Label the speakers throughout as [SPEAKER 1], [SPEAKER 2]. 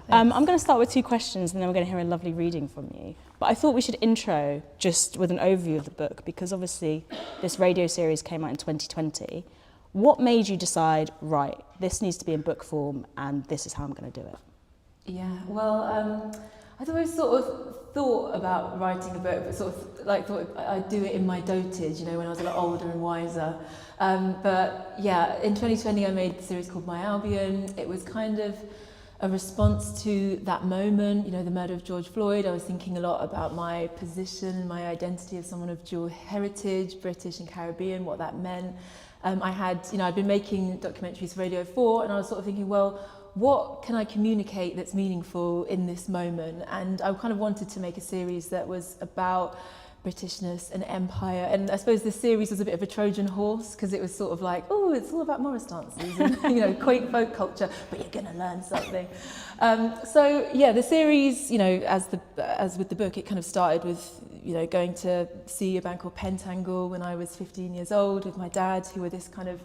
[SPEAKER 1] I'm going to start with 2 questions and then we're going to hear a lovely reading from you. But I thought we should intro just with an overview of the book, because obviously this radio series came out in 2020. What made you decide, right, this needs to be in book form and this is how I'm going to do it?
[SPEAKER 2] Yeah, well, I'd always sort of thought about writing a book, but sort of like thought I'd do it in my dotage, you know, when I was a lot older and wiser. But yeah, in 2020 I made a series called Moya Albion. It was kind of a response to that moment, you know, the murder of George Floyd. I was thinking a lot about my position, my identity as someone of dual heritage, British and Caribbean, what that meant. I'd been making documentaries for Radio 4, and I was sort of thinking, well, what can I communicate that's meaningful in this moment? And I kind of wanted to make a series that was about Britishness and empire. And I suppose this series was a bit of a Trojan horse, because it was sort of like, oh, it's all about Morris dances and, you know, quaint folk culture, but you're going to learn something. So yeah, the series, you know, as with the book, it kind of started with, you know, going to see a band called Pentangle when I was 15 years old with my dad, who were this kind of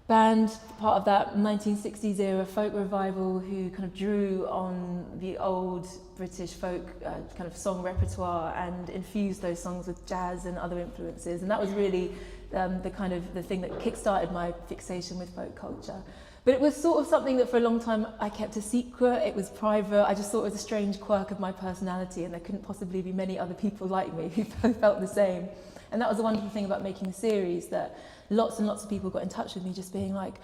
[SPEAKER 2] band, part of that 1960s era folk revival, who kind of drew on the old British folk kind of song repertoire and infused those songs with jazz and other influences. And that was really the thing that kick-started my fixation with folk culture. But it was sort of something that for a long time I kept a secret. It was private. I just thought it was a strange quirk of my personality, and there couldn't possibly be many other people like me who felt the same. And that was the wonderful thing about making the series, that lots and lots of people got in touch with me, just being like,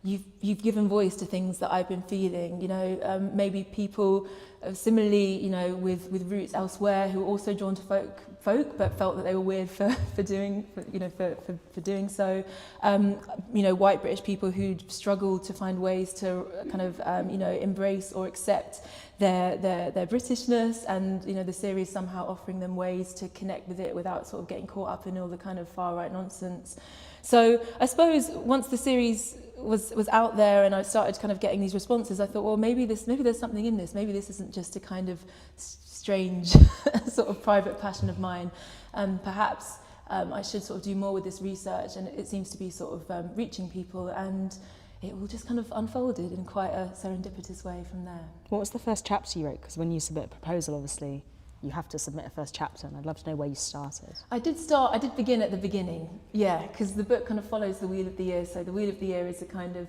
[SPEAKER 2] you've given voice to things that I've been feeling, you know, maybe people similarly, you know, with roots elsewhere, who were also drawn to folk, but felt that they were weird for doing so. You know, white British people who'd struggled to find ways to kind of, you know, embrace or accept their Britishness, and, you know, the series somehow offering them ways to connect with it without sort of getting caught up in all the kind of far right nonsense. So I suppose once the series was out there and I started kind of getting these responses, I thought, well, maybe there's something in this. Maybe this isn't just a kind of strange sort of private passion of mine. Perhaps I should sort of do more with this research, and it seems to be sort of reaching people, and it all just kind of unfolded in quite a serendipitous way from there.
[SPEAKER 1] What was the first chapter you wrote? Because when you submit a proposal, obviously, you have to submit a first chapter, and I'd love to know where you started.
[SPEAKER 2] I did begin at the beginning, yeah, because the book kind of follows the Wheel of the Year. So the Wheel of the Year is a kind of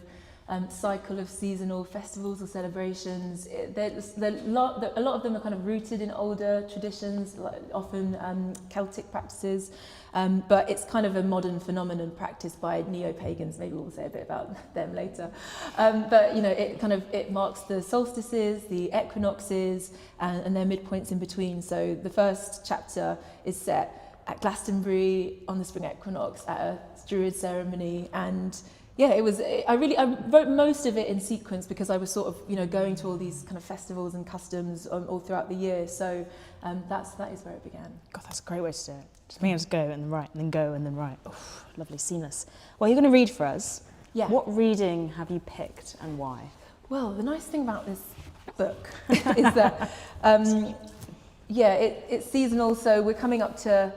[SPEAKER 2] cycle of seasonal festivals or celebrations. A lot of them are kind of rooted in older traditions, like often Celtic practices, but it's kind of a modern phenomenon practiced by neo-pagans. Maybe we'll say a bit about them later. But you know, it marks the solstices, the equinoxes, and their midpoints in between. So the first chapter is set at Glastonbury on the spring equinox at a Druid ceremony, and yeah, I wrote most of it in sequence, because I was sort of, you know, going to all these kind of festivals and customs all throughout the year. So that is where it began.
[SPEAKER 1] God, that's a great way to do it. Just being able to go and then write, and then go and then write. Oh, lovely, seamless. Well, you're going to read for us.
[SPEAKER 2] Yeah.
[SPEAKER 1] What reading have you picked and why?
[SPEAKER 2] Well, the nice thing about this book is that, it's seasonal. So we're coming up to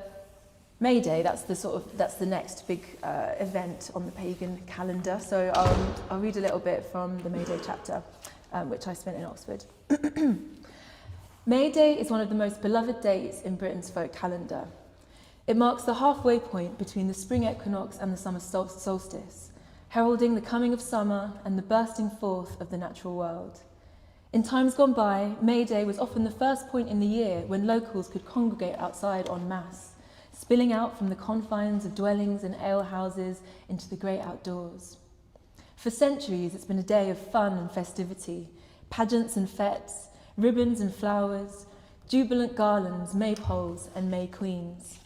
[SPEAKER 2] May Day. That's the next big event on the pagan calendar. So I'll read a little bit from the May Day chapter, which I spent in Oxford. May Day is one of the most beloved dates in Britain's folk calendar. It marks the halfway point between the spring equinox and the summer solstice, heralding the coming of summer and the bursting forth of the natural world. In times gone by, May Day was often the first point in the year when locals could congregate outside en masse, spilling out from the confines of dwellings and alehouses into the great outdoors. For centuries, it's been a day of fun and festivity, pageants and fetes, ribbons and flowers, jubilant garlands, maypoles and May queens.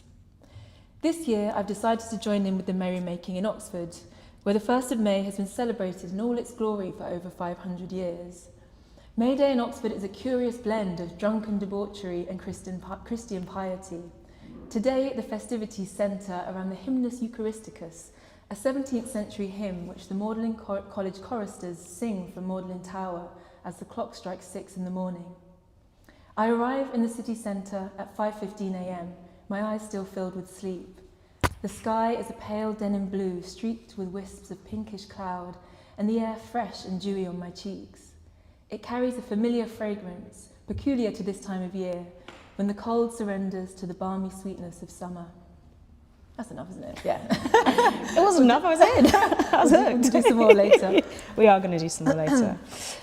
[SPEAKER 2] This year, I've decided to join in with the merrymaking in Oxford, where the 1st of May has been celebrated in all its glory for over 500 years. May Day in Oxford is a curious blend of drunken debauchery and Christian piety. Today, the festivities centre around the Hymnus Eucharisticus, a 17th century hymn which the Magdalen College choristers sing from Magdalen Tower as the clock strikes 6 in the morning. I arrive in the city centre at 5:15 a.m, my eyes still filled with sleep. The sky is a pale denim blue streaked with wisps of pinkish cloud, and the air fresh and dewy on my cheeks. It carries a familiar fragrance, peculiar to this time of year, when the cold surrenders to the balmy sweetness of summer. That's enough, isn't it? Yeah.
[SPEAKER 1] It wasn't enough, I was in. I was hooked.
[SPEAKER 2] We'll do some more later.
[SPEAKER 1] We are going to do some more later.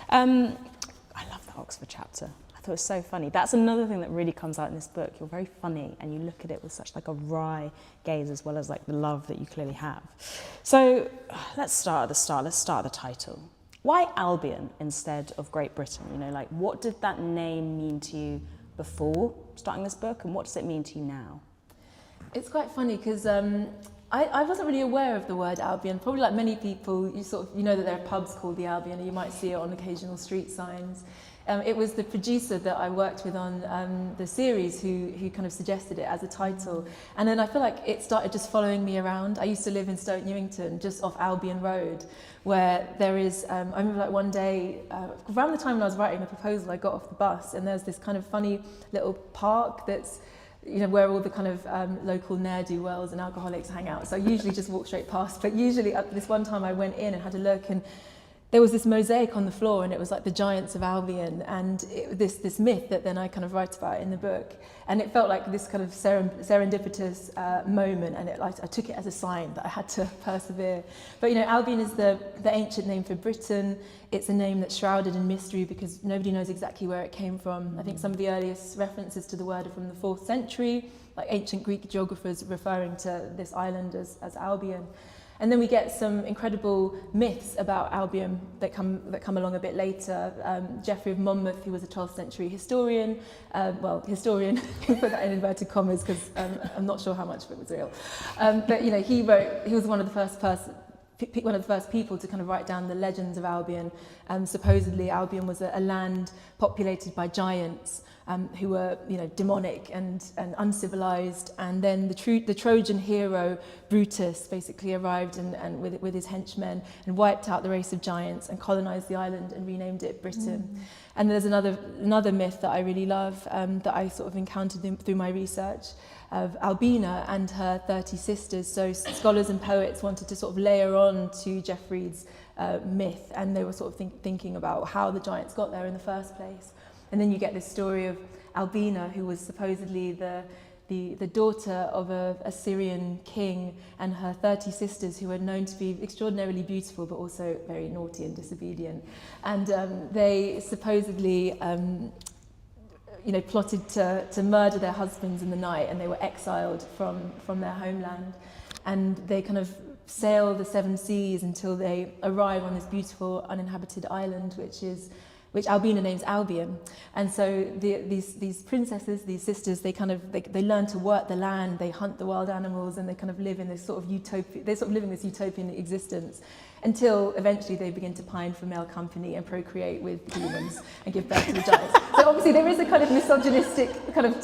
[SPEAKER 1] I love that Oxford chapter. I thought it was so funny. That's another thing that really comes out in this book. You're very funny and you look at it with such like a wry gaze, as well as like the love that you clearly have. So let's start at the start. Let's start at the title. Why Albion instead of Great Britain? You know, like what did that name mean to you before starting this book, and what does it mean to you now?
[SPEAKER 2] It's quite funny because I wasn't really aware of the word Albion. Probably like many people, you know that there are pubs called the Albion, and you might see it on occasional street signs. It was the producer that I worked with on the series who kind of suggested it as a title. And then I feel like it started just following me around. I used to live in Stoke Newington, just off Albion Road, where there is, I remember like one day, around the time when I was writing the proposal, I got off the bus and there's this kind of funny little park that's, you know, where all the kind of local ne'er-do-wells and alcoholics hang out. So I usually just walk straight past. But usually at this one time I went in and had a look, and there was this mosaic on the floor, and it was like the giants of Albion, and this myth that then I kind of write about in the book. And it felt like this kind of serendipitous moment, and I took it as a sign that I had to persevere. But you know, Albion is the ancient name for Britain. It's a name that's shrouded in mystery because nobody knows exactly where it came from. I think some of the earliest references to the word are from the 4th century, like ancient Greek geographers referring to this island as Albion. And then we get some incredible myths about Albion that come along a bit later. Geoffrey of Monmouth, who was a 12th century historian, historian, we put that in inverted commas because I'm not sure how much of it was real. But you know, he was one of the first people to kind of write down the legends of Albion. Supposedly Albion was a land populated by giants who were, you know, demonic and uncivilized, and then the Trojan hero Brutus basically arrived and with his henchmen and wiped out the race of giants and colonized the island and renamed it Britain. And there's another myth that I really love that I sort of encountered through my research of Albina and her 30 sisters. So scholars and poets wanted to sort of layer on to Geoffrey's myth, and they were sort of thinking about how the giants got there in the first place. And then you get this story of Albina, who was supposedly the daughter of a Syrian king, and her 30 sisters, who were known to be extraordinarily beautiful but also very naughty and disobedient. And they supposedly plotted to murder their husbands in the night, and they were exiled from their homeland. And they kind of sail the 7 seas until they arrive on this beautiful uninhabited island, which Albina names Albion. And so these princesses, these sisters, they learn to work the land, they hunt the wild animals, and they kind of live in this sort of utopia. They're sort of living this utopian existence until eventually they begin to pine for male company and procreate with demons and give birth to the giants. So obviously there is a kind of misogynistic kind of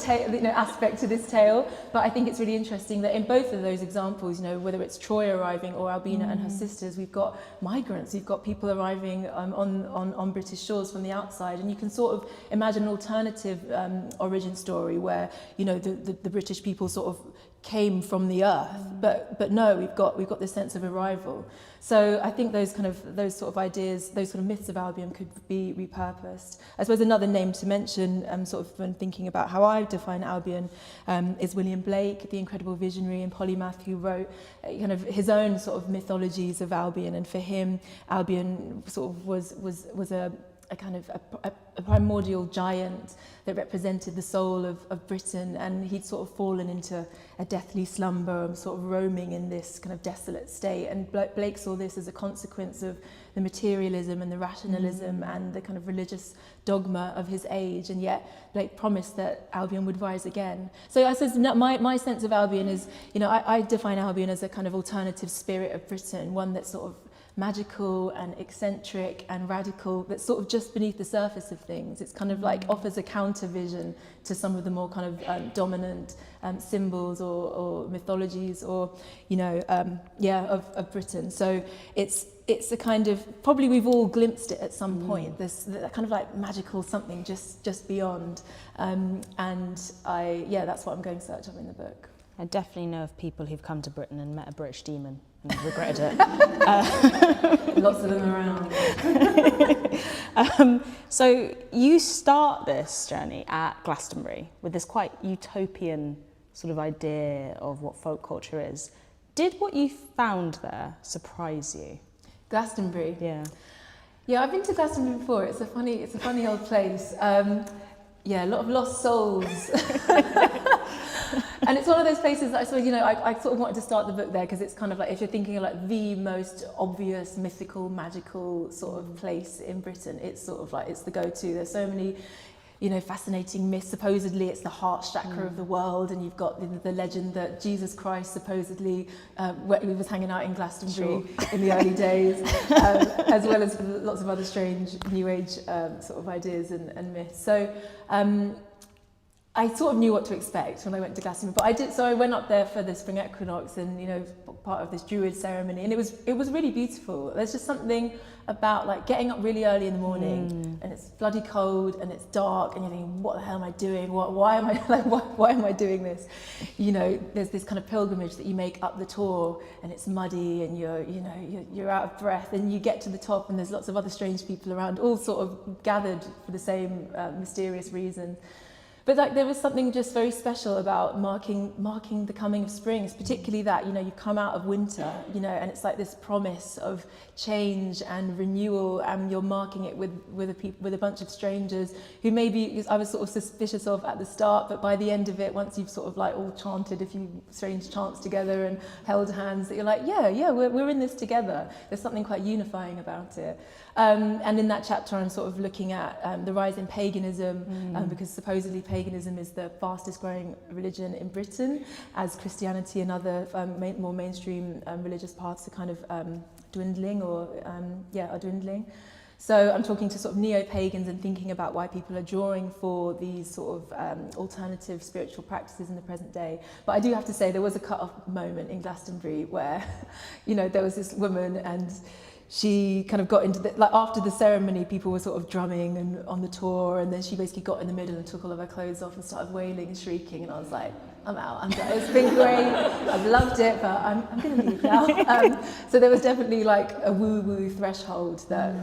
[SPEAKER 2] aspect to this tale, but I think it's really interesting that in both of those examples, you know, whether it's Troy arriving or Albina and her sisters, we've got migrants, we've got people arriving on British shores from the outside, and you can sort of imagine an alternative origin story where, you know, the British people sort of came from the earth, but no, we've got this sense of arrival. So I think those sort of ideas, those sort of myths of Albion could be repurposed. I suppose another name to mention, sort of when thinking about how I define Albion, is William Blake, the incredible visionary and polymath who wrote kind of his own sort of mythologies of Albion, and for him, Albion sort of was a kind of a primordial giant that represented the soul of Britain, and he'd sort of fallen into a deathly slumber and sort of roaming in this kind of desolate state. And Blake saw this as a consequence of the materialism and the rationalism and the kind of religious dogma of his age, and yet Blake promised that Albion would rise again. So I suppose my sense of Albion is, you know, I define Albion as a kind of alternative spirit of Britain, one that's sort of magical and eccentric and radical, that's sort of just beneath the surface of things. It's kind of like offers a counter vision to some of the more kind of dominant symbols or mythologies, or, you know, of Britain. So it's a kind of, probably we've all glimpsed it at some point, this kind of like magical something just beyond. And that's what I'm going search of in the book.
[SPEAKER 1] I definitely know of people who've come to Britain and met a British demon and I regretted it.
[SPEAKER 2] Lots of them around.
[SPEAKER 1] So you start this journey at Glastonbury with this quite utopian sort of idea of what folk culture is. Did what you found there surprise you?
[SPEAKER 2] Glastonbury.
[SPEAKER 1] Yeah.
[SPEAKER 2] Yeah, I've been to Glastonbury before. It's a funny old place. Yeah, a lot of lost souls. And it's one of those places that I sort of, I sort of wanted to start the book there because it's kind of like, if you're thinking of like the most obvious, mythical, magical sort of place in Britain, it's sort of like, it's the go-to. There's so many, fascinating myths. Supposedly it's the heart chakra of the world, and you've got the legend that Jesus Christ supposedly was hanging out in Glastonbury in the early days, as well as lots of other strange New Age sort of ideas and myths. So I sort of knew what to expect when I went to Glastonbury, but I went up there for the spring equinox and, part of this Druid ceremony, and it was really beautiful. There's just something about like getting up really early in the morning and it's bloody cold and it's dark and you're thinking, what the hell am I doing? Why am I doing this? There's this kind of pilgrimage that you make up the Tor, and it's muddy and you're out of breath, and you get to the top and there's lots of other strange people around, all sort of gathered for the same mysterious reason. But like, there was something just very special about marking the coming of spring, particularly that, you've come out of winter, and it's like this promise of change and renewal, and you're marking it with a bunch of strangers who maybe I was sort of suspicious of at the start, but by the end of it, once you've sort of like all chanted a few strange chants together and held hands, that you're like, yeah, we're in this together. There's something quite unifying about it. And in that chapter, I'm sort of looking at the rise in paganism, because supposedly paganism is the fastest growing religion in Britain, as Christianity and other more mainstream religious paths are kind of dwindling are dwindling. So I'm talking to sort of neo-pagans and thinking about why people are drawing for these sort of alternative spiritual practices in the present day. But I do have to say, there was a cut-off moment in Glastonbury where, there was this woman, and she kind of got into after the ceremony, people were sort of drumming and on the tour, and then she basically got in the middle and took all of her clothes off and started wailing and shrieking, and I was like, I'm out, I'm done. It's been great, I've loved it, but I'm going to leave now. So there was definitely like a woo-woo threshold that,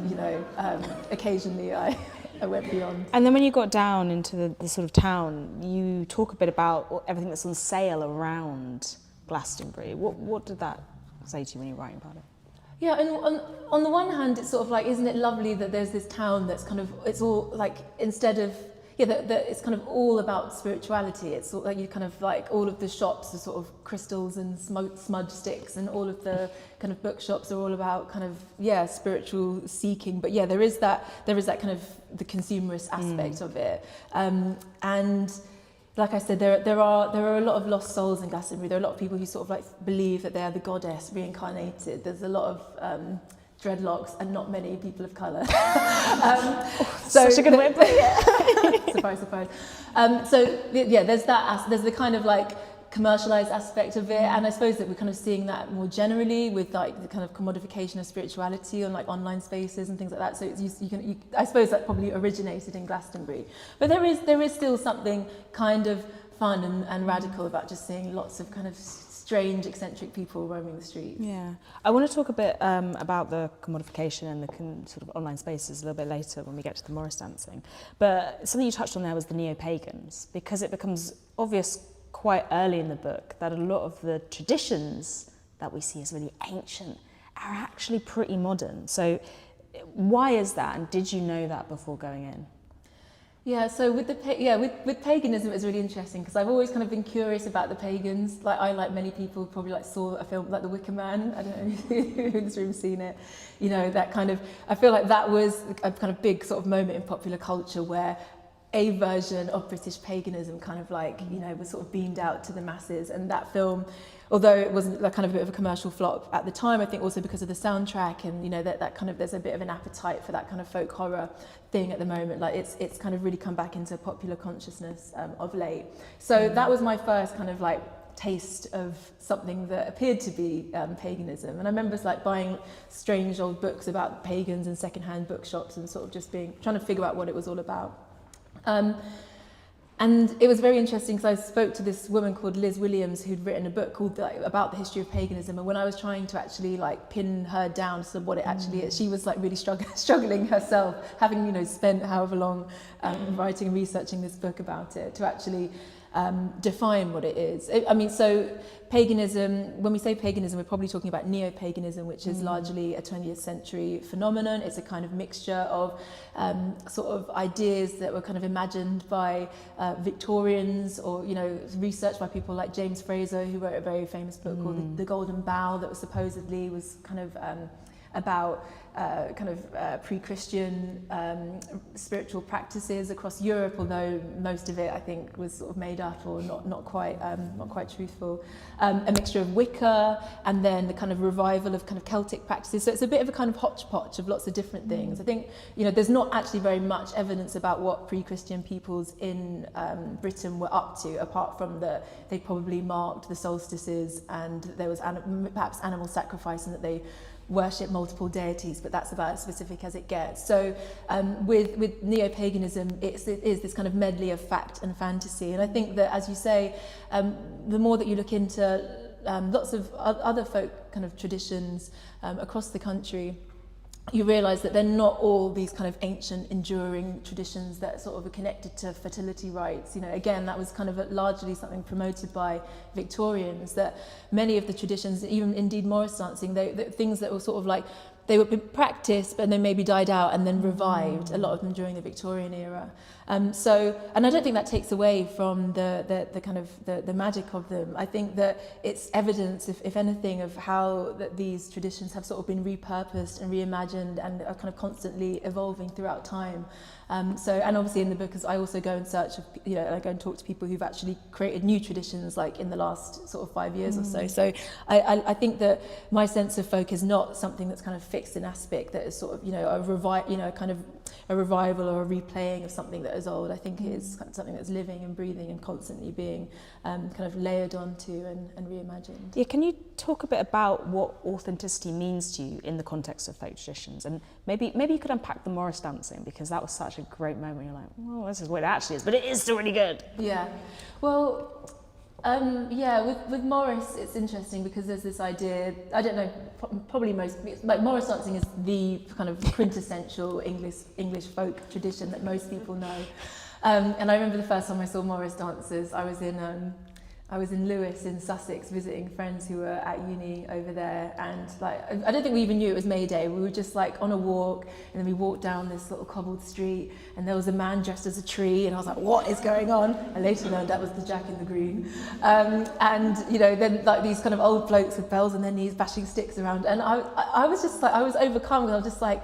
[SPEAKER 2] occasionally I went beyond.
[SPEAKER 1] And then when you got down into the sort of town, you talk a bit about everything that's on sale around Glastonbury. What did that say to you when you were writing about it?
[SPEAKER 2] Yeah, and on the one hand, it's sort of like, isn't it lovely that there's this town that's kind of, it's all like, instead of, that it's kind of all about spirituality. It's sort of like, you kind of like, all of the shops are sort of crystals and smudge sticks, and all of the kind of bookshops are all about kind of, spiritual seeking. But yeah, there is that kind of the consumerist aspect of it. And like I said, there are a lot of lost souls in Glastonbury. There are a lot of people who sort of like believe that they are the goddess reincarnated. There's a lot of dreadlocks and not many people of colour.
[SPEAKER 1] Such a good way of putting it.
[SPEAKER 2] Surprise, surprise. There's the kind of like commercialized aspect of it, and I suppose that we're kind of seeing that more generally with like the kind of commodification of spirituality on like online spaces and things like that. So I suppose that probably originated in Glastonbury, but there is still something kind of fun and radical about just seeing lots of kind of strange, eccentric people roaming the streets.
[SPEAKER 1] Yeah, I want to talk a bit about the commodification and the sort of online spaces a little bit later when we get to the Morris dancing. But something you touched on there was the neo-pagans, because it becomes obvious quite early in the book that a lot of the traditions that we see as really ancient are actually pretty modern. So why is that, and did you know that before going in?
[SPEAKER 2] Yeah, so with paganism, it's really interesting because I've always kind of been curious about the pagans. Like I, like many people, probably like saw a film like The Wicker Man. I don't know who in this room's seen it. That kind of, I feel like that was a kind of big sort of moment in popular culture where a version of British paganism kind of like, was sort of beamed out to the masses. And that film, although it wasn't like kind of a bit of a commercial flop at the time, I think also because of the soundtrack and, that kind of, there's a bit of an appetite for that kind of folk horror thing at the moment. Like it's kind of really come back into popular consciousness of late. So that was my first kind of like taste of something that appeared to be paganism. And I remember like buying strange old books about pagans in secondhand bookshops and sort of just trying to figure out what it was all about. And it was very interesting because I spoke to this woman called Liz Williams who'd written a book called about the history of paganism, and when I was trying to actually like pin her down to what it actually is, she was like really struggling herself, having spent however long writing and researching this book about it, to actually define what it is. I mean, so paganism, when we say paganism, we're probably talking about neo-paganism, which is largely a 20th century phenomenon. It's a kind of mixture of sort of ideas that were kind of imagined by Victorians, or researched by people like James Fraser, who wrote a very famous book called The Golden Bough, that was supposedly kind of about pre-Christian spiritual practices across Europe, although most of it I think was sort of made up or not quite truthful. A mixture of Wicca, and then the kind of revival of kind of Celtic practices. So it's a bit of a kind of hodgepodge of lots of different things. I think there's not actually very much evidence about what pre-Christian peoples in Britain were up to, apart from that they probably marked the solstices, and there was perhaps animal sacrifice, and that they worship multiple deities, but that's about as specific as it gets. So with neo-paganism, it is this kind of medley of fact and fantasy. And I think that, as you say, the more that you look into lots of other folk kind of traditions across the country, you realise that they're not all these kind of ancient, enduring traditions that sort of are connected to fertility rites. Again, that was kind of largely something promoted by Victorians, that many of the traditions, even indeed Morris dancing, things that were sort of like, they were practiced, but then maybe died out and then revived, a lot of them during the Victorian era. And I don't think that takes away from the kind of the magic of them. I think that it's evidence, if anything, of how that these traditions have sort of been repurposed and reimagined and are kind of constantly evolving throughout time. And obviously in the book, as I also go in search of, I go and talk to people who've actually created new traditions, like in the last sort of 5 years or so. So I think that my sense of folk is not something that's kind of fixed in aspect, that is sort of, a revival or a replaying of something that is old. I think it is something that's living and breathing and constantly being kind of layered onto and reimagined.
[SPEAKER 1] Yeah, can you talk a bit about what authenticity means to you in the context of folk traditions? And maybe you could unpack the Morris dancing, because that was such a great moment. You're like, well, this is what it actually is, but it is still really good.
[SPEAKER 2] Yeah. Well, with Morris, it's interesting because there's this idea, I don't know, probably Morris dancing is the kind of quintessential English folk tradition that most people know. And I remember the first time I saw Morris dancers, I was in Lewes in Sussex visiting friends who were at uni over there, and I don't think we even knew it was May Day. We were just like on a walk, and then we walked down this little cobbled street, and there was a man dressed as a tree, and I was like, what is going on? I later learned that was the Jack in the Green. And then like these kind of old blokes with bells on their knees bashing sticks around, and I was just like, I was overcome, because I was just like,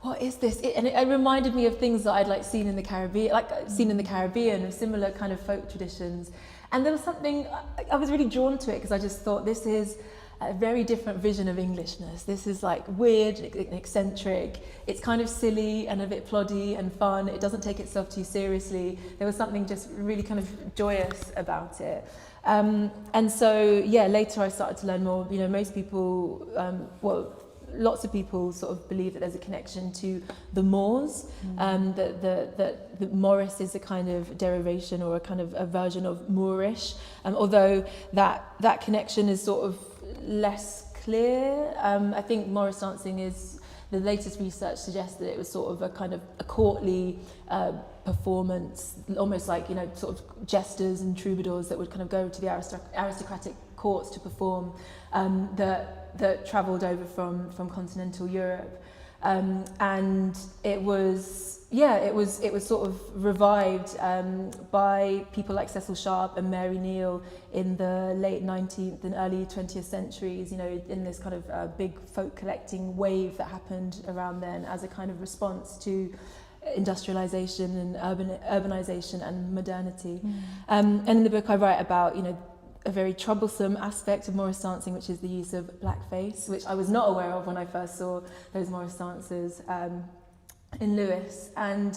[SPEAKER 2] what is this? And it reminded me of things that I'd seen in the Caribbean, of similar kind of folk traditions. And there was something, I was really drawn to it, because I just thought, this is a very different vision of Englishness. This is like weird and eccentric. It's kind of silly and a bit ploddy and fun. It doesn't take itself too seriously. There was something just really kind of joyous about it. And so, later I started to learn more. Most people, lots of people sort of believe that there's a connection to the Moors, that Morris is a kind of derivation or a kind of a version of Moorish, although that connection is sort of less clear. I think Morris dancing is, the latest research suggests that it was sort of a kind of a courtly performance, almost like, sort of jesters and troubadours that would kind of go to the aristocratic courts to perform, that travelled over from continental Europe, and it was sort of revived by people like Cecil Sharp and Mary Neal in the late 19th and early 20th centuries, in this kind of big folk collecting wave that happened around then, as a kind of response to industrialization and urbanization and modernity. And in the book I write about, a very troublesome aspect of Morris dancing, which is the use of blackface, which I was not aware of when I first saw those Morris dancers in Lewes. And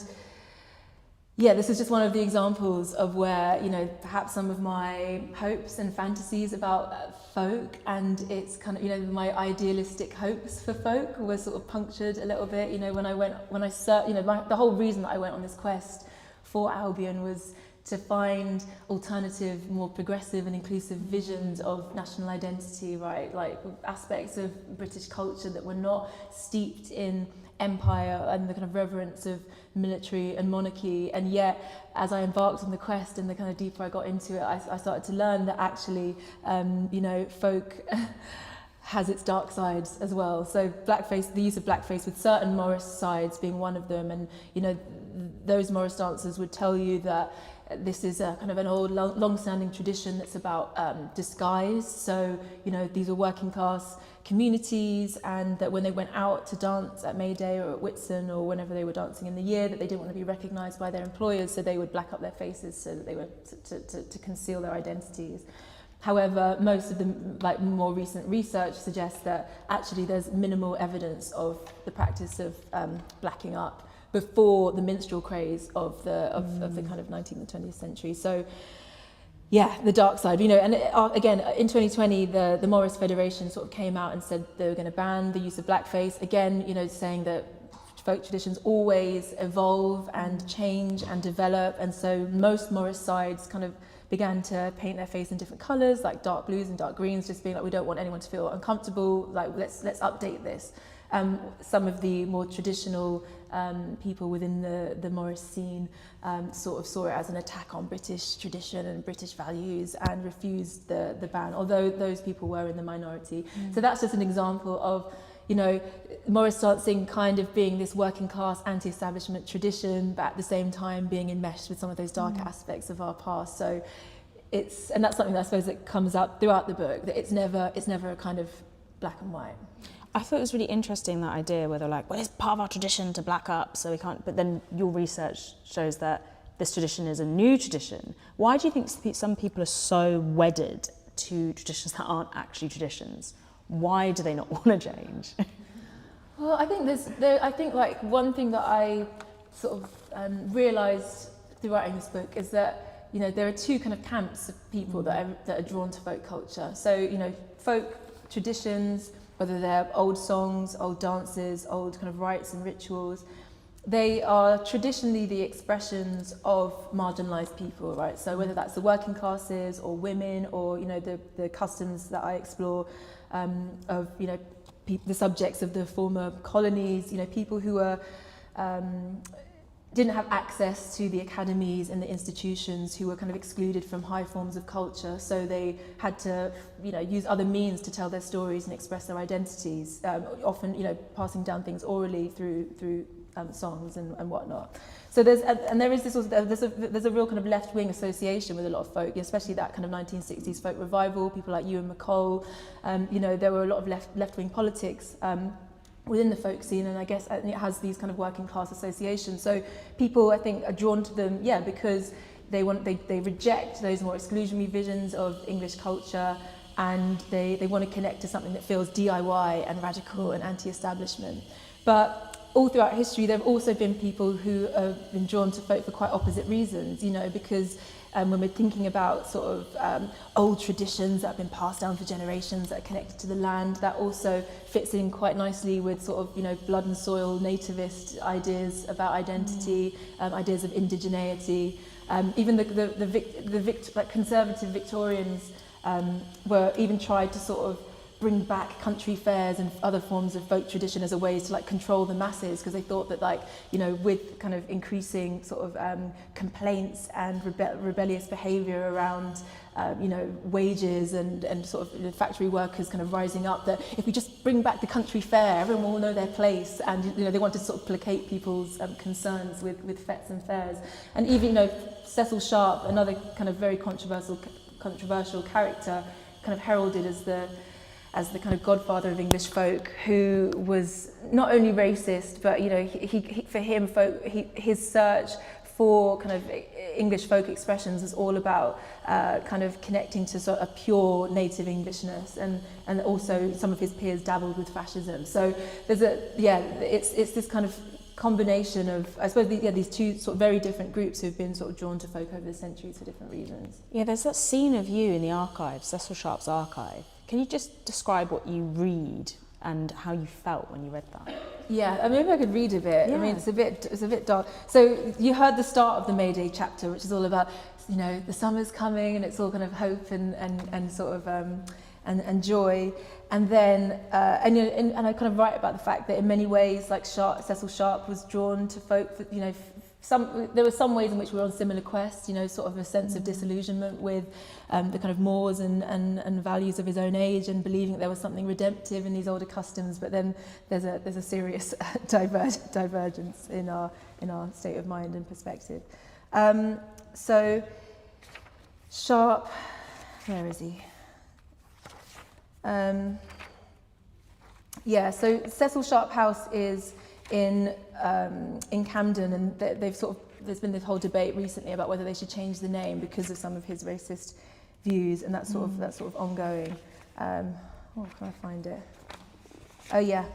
[SPEAKER 2] this is just one of the examples of where, perhaps some of my hopes and fantasies about folk, and it's kind of, my idealistic hopes for folk were sort of punctured a little bit. The whole reason that I went on this quest for Albion was to find alternative, more progressive and inclusive visions of national identity, right? Like aspects of British culture that were not steeped in empire and the kind of reverence of military and monarchy. And yet, as I embarked on the quest and the kind of deeper I got into it, I started to learn that actually, you know, folk has its dark sides as well. So blackface, the use of blackface with certain Morris sides being one of them. And, you know, those Morris dancers would tell you that this is a kind of an old, long-standing tradition that's about disguise. So, you know, these are working class communities, and that when they went out to dance at May Day or at Whitsun or whenever they were dancing in the year, that they didn't want to be recognised by their employers, so they would black up their faces so that they were to conceal their identities. However, most of the more recent research suggests that actually there's minimal evidence of the practice of blacking up before the minstrel craze of the kind of 19th and 20th century. So, yeah, the dark side, you know, and again, in 2020, the Morris Federation sort of came out and said they were going to ban the use of blackface. Again, you know, saying that folk traditions always evolve and change and develop, and so most Morris sides kind of began to paint their face in different colours, like dark blues and dark greens, just being like, we don't want anyone to feel uncomfortable, like let's update this. Some of the more traditional people within the Morris scene sort of saw it as an attack on British tradition and British values and refused the ban, although those people were in the minority. So that's just an example of, you know, Morris dancing kind of being this working class anti-establishment tradition, but at the same time being enmeshed with some of those dark aspects of our past. So and that's something that I suppose that comes up throughout the book, that it's never a kind of black and white.
[SPEAKER 1] I thought it was really interesting, that idea where they're like, well, it's part of our tradition to black up, so we can't, but then your research shows that this tradition is a new tradition. Why do you think some people are so wedded to traditions that aren't actually traditions? Why do they not want to change?
[SPEAKER 2] Well, I think I think like one thing that I sort of realised through writing this book is that, you know, there are two kind of camps of people that are drawn to folk culture. So, you know, folk traditions, whether they're old songs, old dances, old kind of rites and rituals, they are traditionally the expressions of marginalised people, right? So whether that's the working classes or women, or, you know, the customs that I explore of, you know, the subjects of the former colonies, you know, people who are didn't have access to the academies and the institutions, who were kind of excluded from high forms of culture, so they had to, you know, use other means to tell their stories and express their identities, often, you know, passing down things orally through songs and whatnot. So there's a real kind of left-wing association with a lot of folk, especially that kind of 1960s folk revival, people like Ewan McCall. You know, there were a lot of left-wing politics within the folk scene, and I guess it has these kind of working class associations. So people, I think, are drawn to them, yeah, because they reject those more exclusionary visions of English culture, and they want to connect to something that feels DIY and radical and anti-establishment. But all throughout history, there have also been people who have been drawn to folk for quite opposite reasons, you know, because when we're thinking about sort of old traditions that have been passed down for generations that are connected to the land, that also fits in quite nicely with sort of, you know, blood and soil nativist ideas about identity, ideas of indigeneity. Even like conservative Victorians were even tried to sort of bring back country fairs and other forms of folk tradition as a way to like control the masses, because they thought that, like, you know, with kind of increasing sort of complaints and rebellious behaviour around you know, wages and sort of, you know, factory workers kind of rising up, that if we just bring back the country fair, everyone will know their place, and, you know, they want to sort of placate people's concerns with fetes and fairs. And even, you know, Cecil Sharp, another kind of very controversial character, kind of heralded as the kind of godfather of English folk, who was not only racist, but, you know, for him, his search for kind of English folk expressions is all about kind of connecting to sort of a pure native Englishness, and also some of his peers dabbled with fascism. So there's it's this kind of combination of, I suppose, these two sort of very different groups who've been sort of drawn to folk over the centuries for different reasons.
[SPEAKER 1] Yeah, there's that scene of you in the archive, Cecil Sharp's archive. Can you just describe what you read and how you felt when you read that?
[SPEAKER 2] Yeah, maybe I could read a bit.
[SPEAKER 1] Yeah.
[SPEAKER 2] I mean, it's a bit dark. So you heard the start of the May Day chapter, which is all about, you know, the summer's coming, and it's all kind of hope and sort of and joy. And then and I kind of write about the fact that in many ways, like Cecil Sharp was drawn to folk, you know. There were some ways in which we were on similar quests, you know, sort of a sense of disillusionment with the kind of mores and values of his own age, and believing that there was something redemptive in these older customs. But then there's a serious divergence in our state of mind and perspective. So Sharp, where is he? So Cecil Sharp House is in Camden, and there's been this whole debate recently about whether they should change the name because of some of his racist views, and that's sort of ongoing. Can I find it? Oh yeah.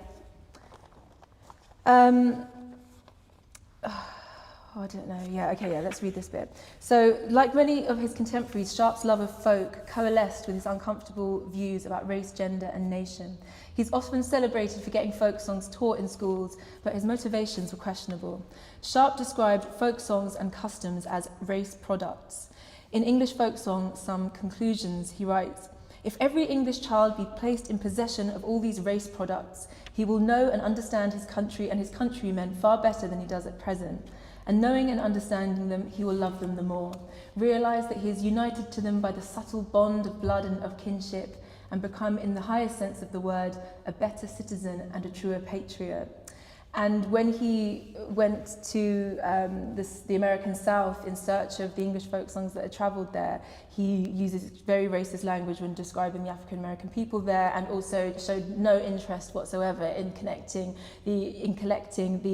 [SPEAKER 2] I don't know. Yeah, okay, yeah, let's read this bit. So, like many of his contemporaries, Sharp's love of folk coalesced with his uncomfortable views about race, gender, and nation. He's often celebrated for getting folk songs taught in schools, but his motivations were questionable. Sharp described folk songs and customs as race products. In English folk song, Some Conclusions, he writes, "If every English child be placed in possession of all these race products, he will know and understand his country and his countrymen far better than he does at present. And knowing and understanding them, he will love them the more. Realise that he is united to them by the subtle bond of blood and of kinship, and become, in the highest sense of the word, a better citizen and a truer patriot." And when he went to the American South in search of the English folk songs that had travelled there, he uses very racist language when describing the African American people there, and also showed no interest whatsoever in collecting the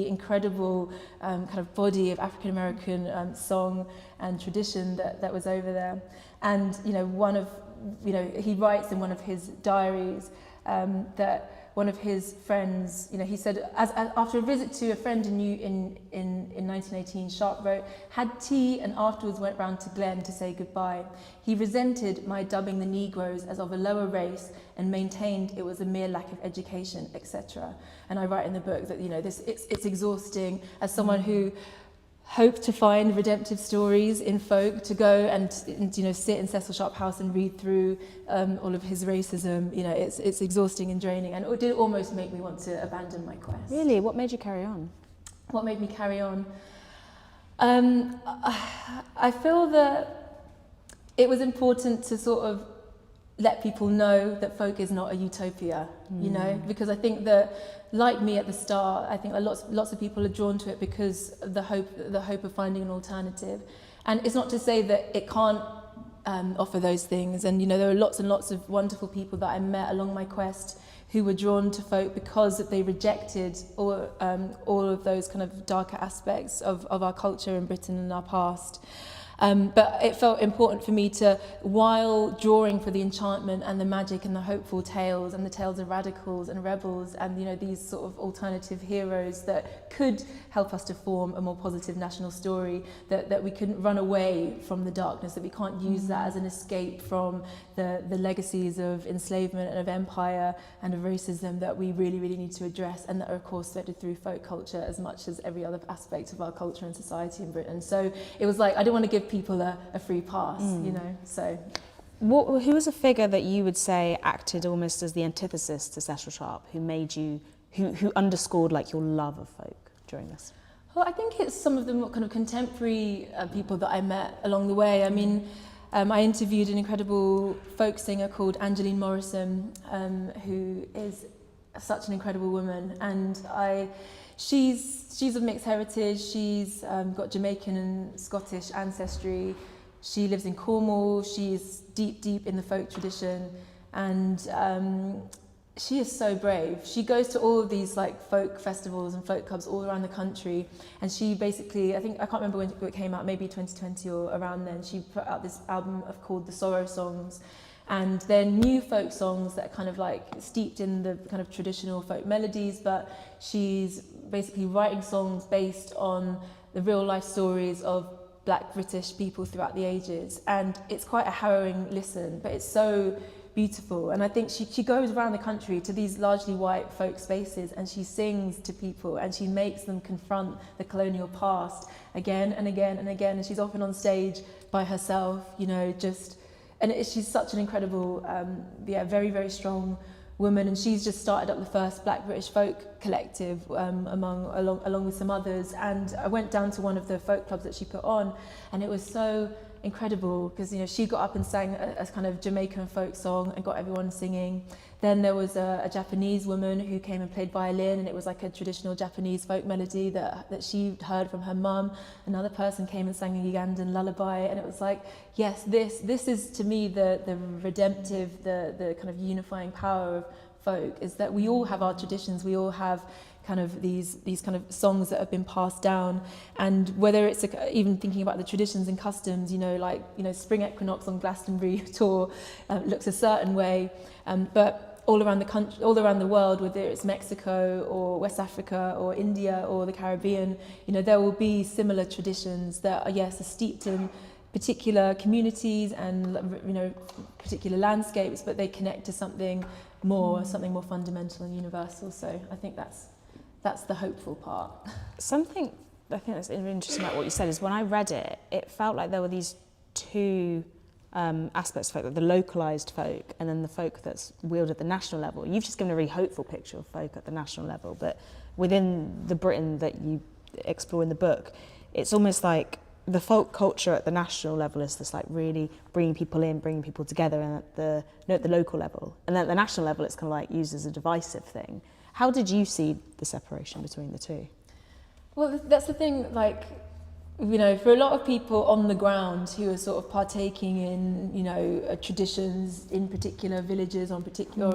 [SPEAKER 2] incredible kind of body of African American song and tradition that was over there. And he writes in one of his diaries that one of his friends, he said, after a visit to a friend in 1918, Sharp wrote, "Had tea and afterwards went round to Glen to say goodbye. He resented my dubbing the Negroes as of a lower race and maintained it was a mere lack of education, etc." And I write in the book that, it's exhausting as someone who hope to find redemptive stories in folk, to go and sit in Cecil Sharp House and read through all of his racism. It's exhausting and draining, and it did almost make me want to abandon my quest.
[SPEAKER 1] Really? What made you carry on?
[SPEAKER 2] What made me carry on? I feel that it was important to sort of let people know that folk is not a utopia, because I think that, like me at the start, I think lots of people are drawn to it because of the hope of finding an alternative. And it's not to say that it can't offer those things. And there are lots and lots of wonderful people that I met along my quest who were drawn to folk because they rejected all of those kind of darker aspects of our culture in Britain and our past. But it felt important for me to, while drawing for the enchantment and the magic and the hopeful tales and the tales of radicals and rebels and these sort of alternative heroes that could help us to form a more positive national story, that we couldn't run away from the darkness, that we can't use that as an escape from the legacies of enslavement and of empire and of racism that we really, really need to address, and that are of course threaded through folk culture as much as every other aspect of our culture and society in Britain. So it was like, I didn't want to give people a free pass, so.
[SPEAKER 1] Who was a figure that you would say acted almost as the antithesis to Cecil Sharp, who underscored like your love of folk during this?
[SPEAKER 2] Well, I think it's some of the more kind of contemporary people that I met along the way. I mean, I interviewed an incredible folk singer called Angeline Morrison, who is such an incredible woman, and she's of mixed heritage. She's got Jamaican and Scottish ancestry. She lives in Cornwall. She's deep in the folk tradition, and she is so brave. She goes to all of these like folk festivals and folk clubs all around the country, and she basically, I can't remember when it came out, maybe 2020 or around then, she put out this album called The Sorrow Songs. And they're new folk songs that are kind of like steeped in the kind of traditional folk melodies, but she's basically writing songs based on the real life stories of Black British people throughout the ages. And it's quite a harrowing listen, but it's so beautiful. And I think she goes around the country to these largely white folk spaces, and she sings to people, and she makes them confront the colonial past again and again and again. And she's often on stage by herself, you know, she's such an incredible, very, very strong woman. And she's just started up the first Black British folk collective along with some others. And I went down to one of the folk clubs that she put on, and it was so incredible because, you know, she got up and sang a kind of Jamaican folk song and got everyone singing. Then there was a Japanese woman who came and played violin, and it was like a traditional Japanese folk melody that she heard from her mum. Another person came and sang a Ugandan lullaby, and it was like, yes, this is to me the redemptive, the kind of unifying power of folk, is that we all have our traditions, we all have kind of these kind of songs that have been passed down. And whether it's even thinking about the traditions and customs, you know, like, you know, Spring Equinox on Glastonbury tour looks a certain way, but all around the country, all around the world, whether it's Mexico or West Africa or India or the Caribbean, you know, there will be similar traditions that are, yes, are steeped in particular communities and, you know, particular landscapes, but they connect to something more fundamental and universal. So I think that's the hopeful part.
[SPEAKER 1] Something I think that's interesting about what you said is when I read it, it felt like there were these two aspects of folk, like the localised folk and then the folk that's wielded at the national level. You've just given a really hopeful picture of folk at the national level, but within the Britain that you explore in the book, it's almost like the folk culture at the national level is this like really bringing people in, bringing people together, and at the local level. And then at the national level, it's kind of like used as a divisive thing. How did you see the separation between the two?
[SPEAKER 2] Well, that's the thing, like, you know, for a lot of people on the ground who are sort of partaking in, you know, traditions in particular villages or in particular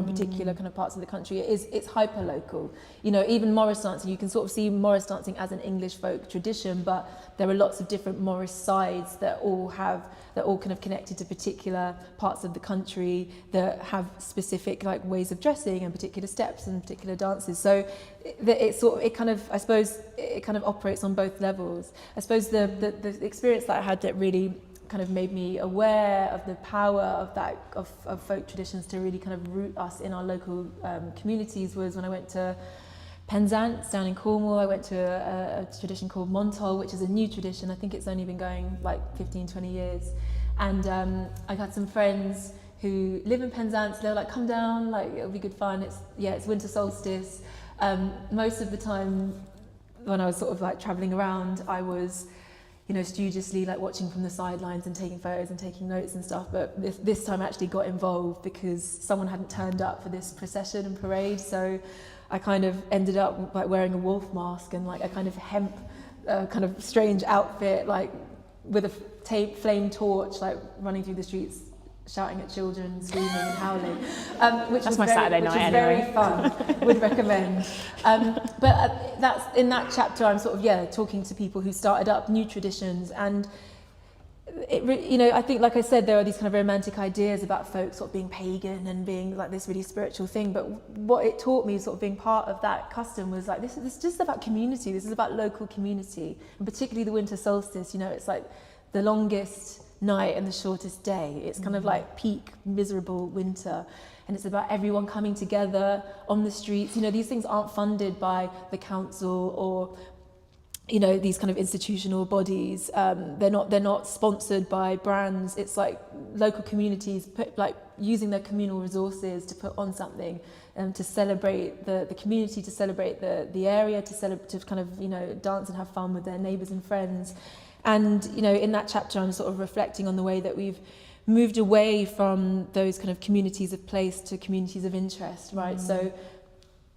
[SPEAKER 2] kind of parts of the country, it's hyper local. You know, even Morris dancing, you can sort of see Morris dancing as an English folk tradition, but there are lots of different Morris sides that all kind of connected to particular parts of the country that have specific like ways of dressing and particular steps and particular dances. So it kind of operates on both levels. I suppose the experience that I had that really kind of made me aware of the power of folk traditions to really kind of root us in our local communities was when I went to Penzance down in Cornwall. I went to a tradition called Montol, which is a new tradition. I think it's only been going like 15, 20 years. And I had some friends who live in Penzance. They were like, come down, like it'll be good fun. It's winter solstice. Most of the time when I was sort of like traveling around, I was, you know, studiously like watching from the sidelines and taking photos and taking notes and stuff. But this time I actually got involved because someone hadn't turned up for this procession and parade. So I kind of ended up like wearing a wolf mask and like a kind of hemp kind of strange outfit, like with a flame torch, like running through the streets, shouting at children, screaming and howling, which was very fun. Would recommend. But that's in that chapter. I'm sort of talking to people who started up new traditions, and you know, I think, like I said, there are these kind of romantic ideas about folk sort of being pagan and being like this really spiritual thing. But what it taught me, sort of being part of that custom, was like this is just about community. This is about local community, and particularly the winter solstice. You know, it's like the longest night and the shortest day. It's kind of like peak miserable winter, and it's about everyone coming together on the streets. You know, these things aren't funded by the council or, you know, these kind of institutional bodies. They're not sponsored by brands. It's like local communities using their communal resources to put on something, to celebrate the community, to celebrate the area, to kind of, you know, dance and have fun with their neighbours and friends. And, you know, in that chapter, I'm sort of reflecting on the way that we've moved away from those kind of communities of place to communities of interest, right? So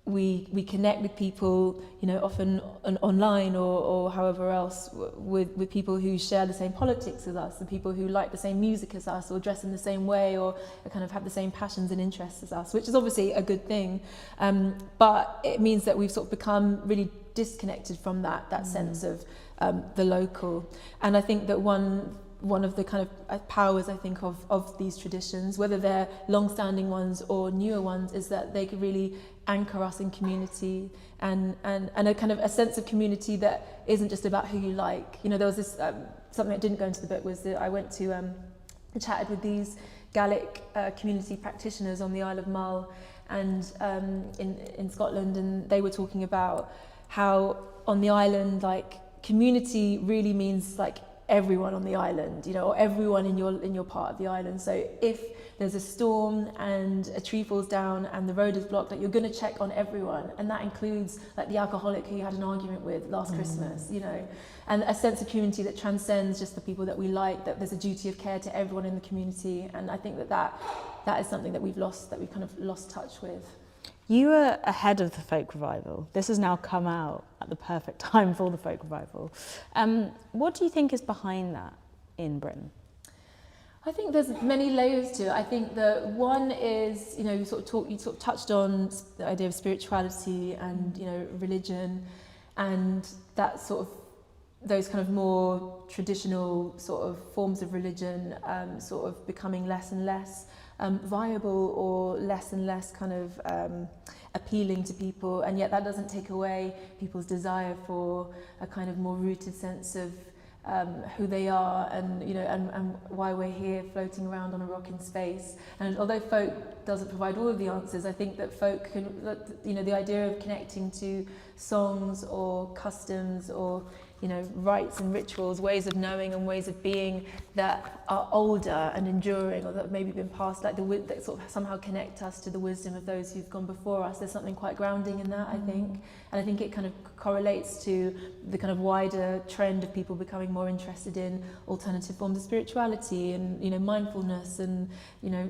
[SPEAKER 2] we connect with people, you know, often online or however else, with people who share the same politics as us, the people who like the same music as us, or dress in the same way, or kind of have the same passions and interests as us, which is obviously a good thing. But it means that we've sort of become really disconnected from that sense of the local. And I think that one of the kind of powers, I think, of these traditions, whether they're long-standing ones or newer ones, is that they could really anchor us in community and a kind of a sense of community that isn't just about who you like. You know, there was this something that didn't go into the book, was that I went to I chatted with these Gaelic community practitioners on the Isle of Mull and in Scotland, and they were talking about how on the island, like, community really means like everyone on the island, you know, or everyone in your part of the island. So if there's a storm and a tree falls down and the road is blocked, like, you're going to check on everyone, and that includes like the alcoholic who you had an argument with last Christmas, you know, and a sense of community that transcends just the people that we like, that there's a duty of care to everyone in the community. And I think that is something that we've kind of lost touch with.
[SPEAKER 1] You were ahead of the folk revival. This has now come out at the perfect time for the folk revival. What do you think is behind that in Britain?
[SPEAKER 2] I think there's many layers to it. I think that one is, you know, you sort of touched on the idea of spirituality and, you know, religion, and that sort of, those kind of more traditional sort of forms of religion sort of becoming less and less viable, or less and less kind of appealing to people, and yet that doesn't take away people's desire for a kind of more rooted sense of who they are, and, you know, and why we're here floating around on a rock in space. And although folk doesn't provide all of the answers, I think that folk can, you know, the idea of connecting to songs or customs or, you know, rites and rituals, ways of knowing and ways of being that are older and enduring, or that have maybe been passed, like that sort of somehow connect us to the wisdom of those who've gone before us. There's something quite grounding in that, I think. And I think it kind of correlates to the kind of wider trend of people becoming more interested in alternative forms of spirituality and, you know, mindfulness and, you know,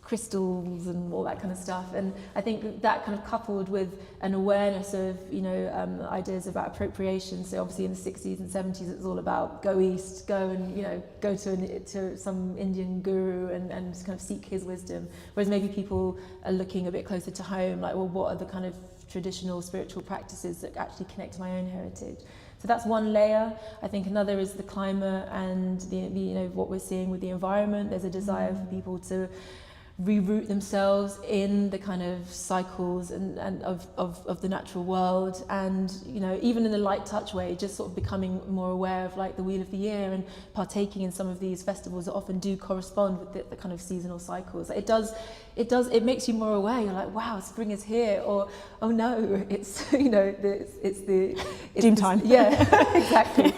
[SPEAKER 2] crystals and all that kind of stuff. And I think that kind of coupled with an awareness of, you know, ideas about appropriation. So obviously in the 60s and 70s it was all about go east, go and, you know, go to some Indian guru and kind of seek his wisdom. Whereas maybe people are looking a bit closer to home, like, well, what are the kind of traditional spiritual practices that actually connect to my own heritage? So that's one layer. I think another is the climate and the you know, what we're seeing with the environment. There's a desire for people to reroot themselves in the kind of cycles and of the natural world, and, you know, even in the light touch way, just sort of becoming more aware of like the Wheel of the Year and partaking in some of these festivals that often do correspond with the kind of seasonal cycles. It makes you more aware. You're like, wow, spring is here, or oh no, it's, you know, it's doom
[SPEAKER 1] time.
[SPEAKER 2] Yeah, exactly.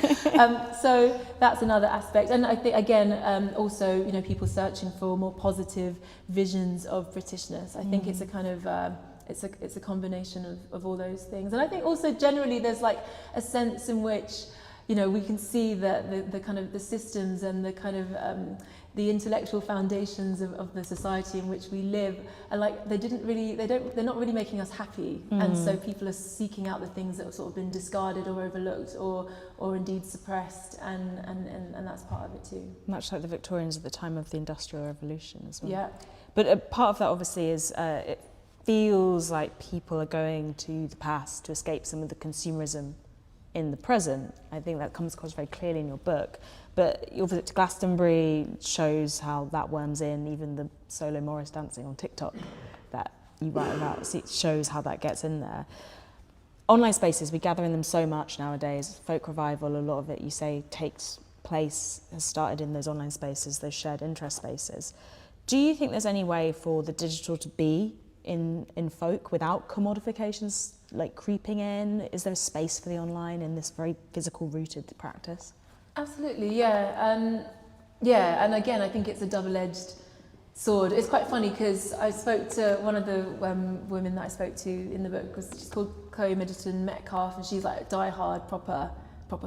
[SPEAKER 2] So that's another aspect, and I think again, also, you know, people searching for more positive visions of Britishness. I think it's a kind of it's a combination of all those things. And I think also generally there's like a sense in which, you know, we can see that the kind of the systems and the kind of the intellectual foundations of the society in which we live are like, they're not really making us happy. And so people are seeking out the things that have sort of been discarded or overlooked or indeed suppressed, and that's part of it too.
[SPEAKER 1] Much like the Victorians at the time of the Industrial Revolution as well.
[SPEAKER 2] Yeah.
[SPEAKER 1] But a part of that obviously is it feels like people are going to the past to escape some of the consumerism in the present. I think that comes across very clearly in your book. But your visit to Glastonbury shows how that worms in, even the solo Morris dancing on TikTok that you write about, it shows how that gets in there. Online spaces, we gather in them so much nowadays. Folk revival, a lot of it, you say, takes place, has started in those online spaces, those shared interest spaces. Do you think there's any way for the digital to be in folk without commodifications like creeping in? Is there a space for the online in this very physical rooted practice?
[SPEAKER 2] Absolutely, yeah. Yeah, and again, I think it's a double-edged sword. It's quite funny because I spoke to one of the women that I spoke to in the book. She's called Chloe Middleton Metcalf, and she's like a die-hard proper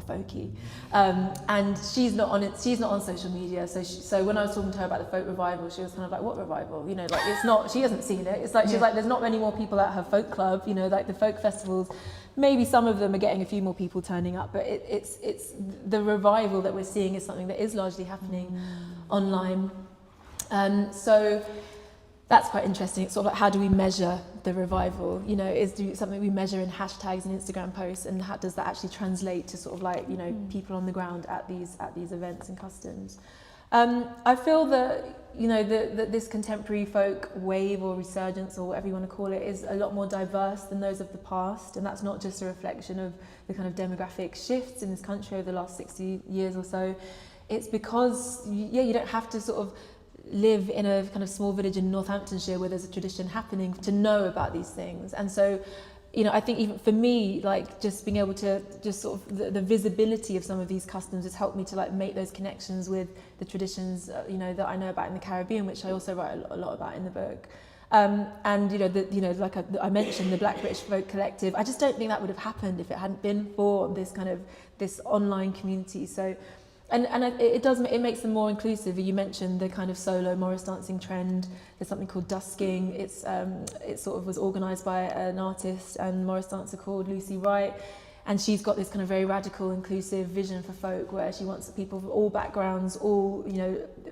[SPEAKER 2] folky, and she's not on social media. So when I was talking to her about the folk revival, she was kind of like, "What revival?" You know, like it's not. She hasn't seen it. It's like she's like, "There's not many more people at her folk club." You know, like the folk festivals. Maybe some of them are getting a few more people turning up, but it's the revival that we're seeing is something that is largely happening online. So that's quite interesting. It's sort of like, how do we measure the revival? You know, is something we measure in hashtags and Instagram posts, and how does that actually translate to sort of like, you know, people on the ground at these events and customs? I feel that, you know, that this contemporary folk wave or resurgence or whatever you want to call it is a lot more diverse than those of the past, and that's not just a reflection of the kind of demographic shifts in this country over the last 60 years or so. it's because, you don't have to sort of live in a kind of small village in Northamptonshire where there's a tradition happening to know about these things. And so, I think even for me, like just being able to just sort of the visibility of some of these customs has helped me to like make those connections with the traditions, that I know about in the Caribbean, which I also write a lot about in the book. And like I mentioned, the Black British Folk Collective, I just don't think that would have happened if it hadn't been for this online community. So, and it makes them more inclusive. You mentioned the kind of solo Morris dancing trend. There's something called dusking. It sort of was organised by an artist and Morris dancer called Lucy Wright, and she's got this kind of very radical, inclusive vision for folk, where she wants people from all backgrounds, all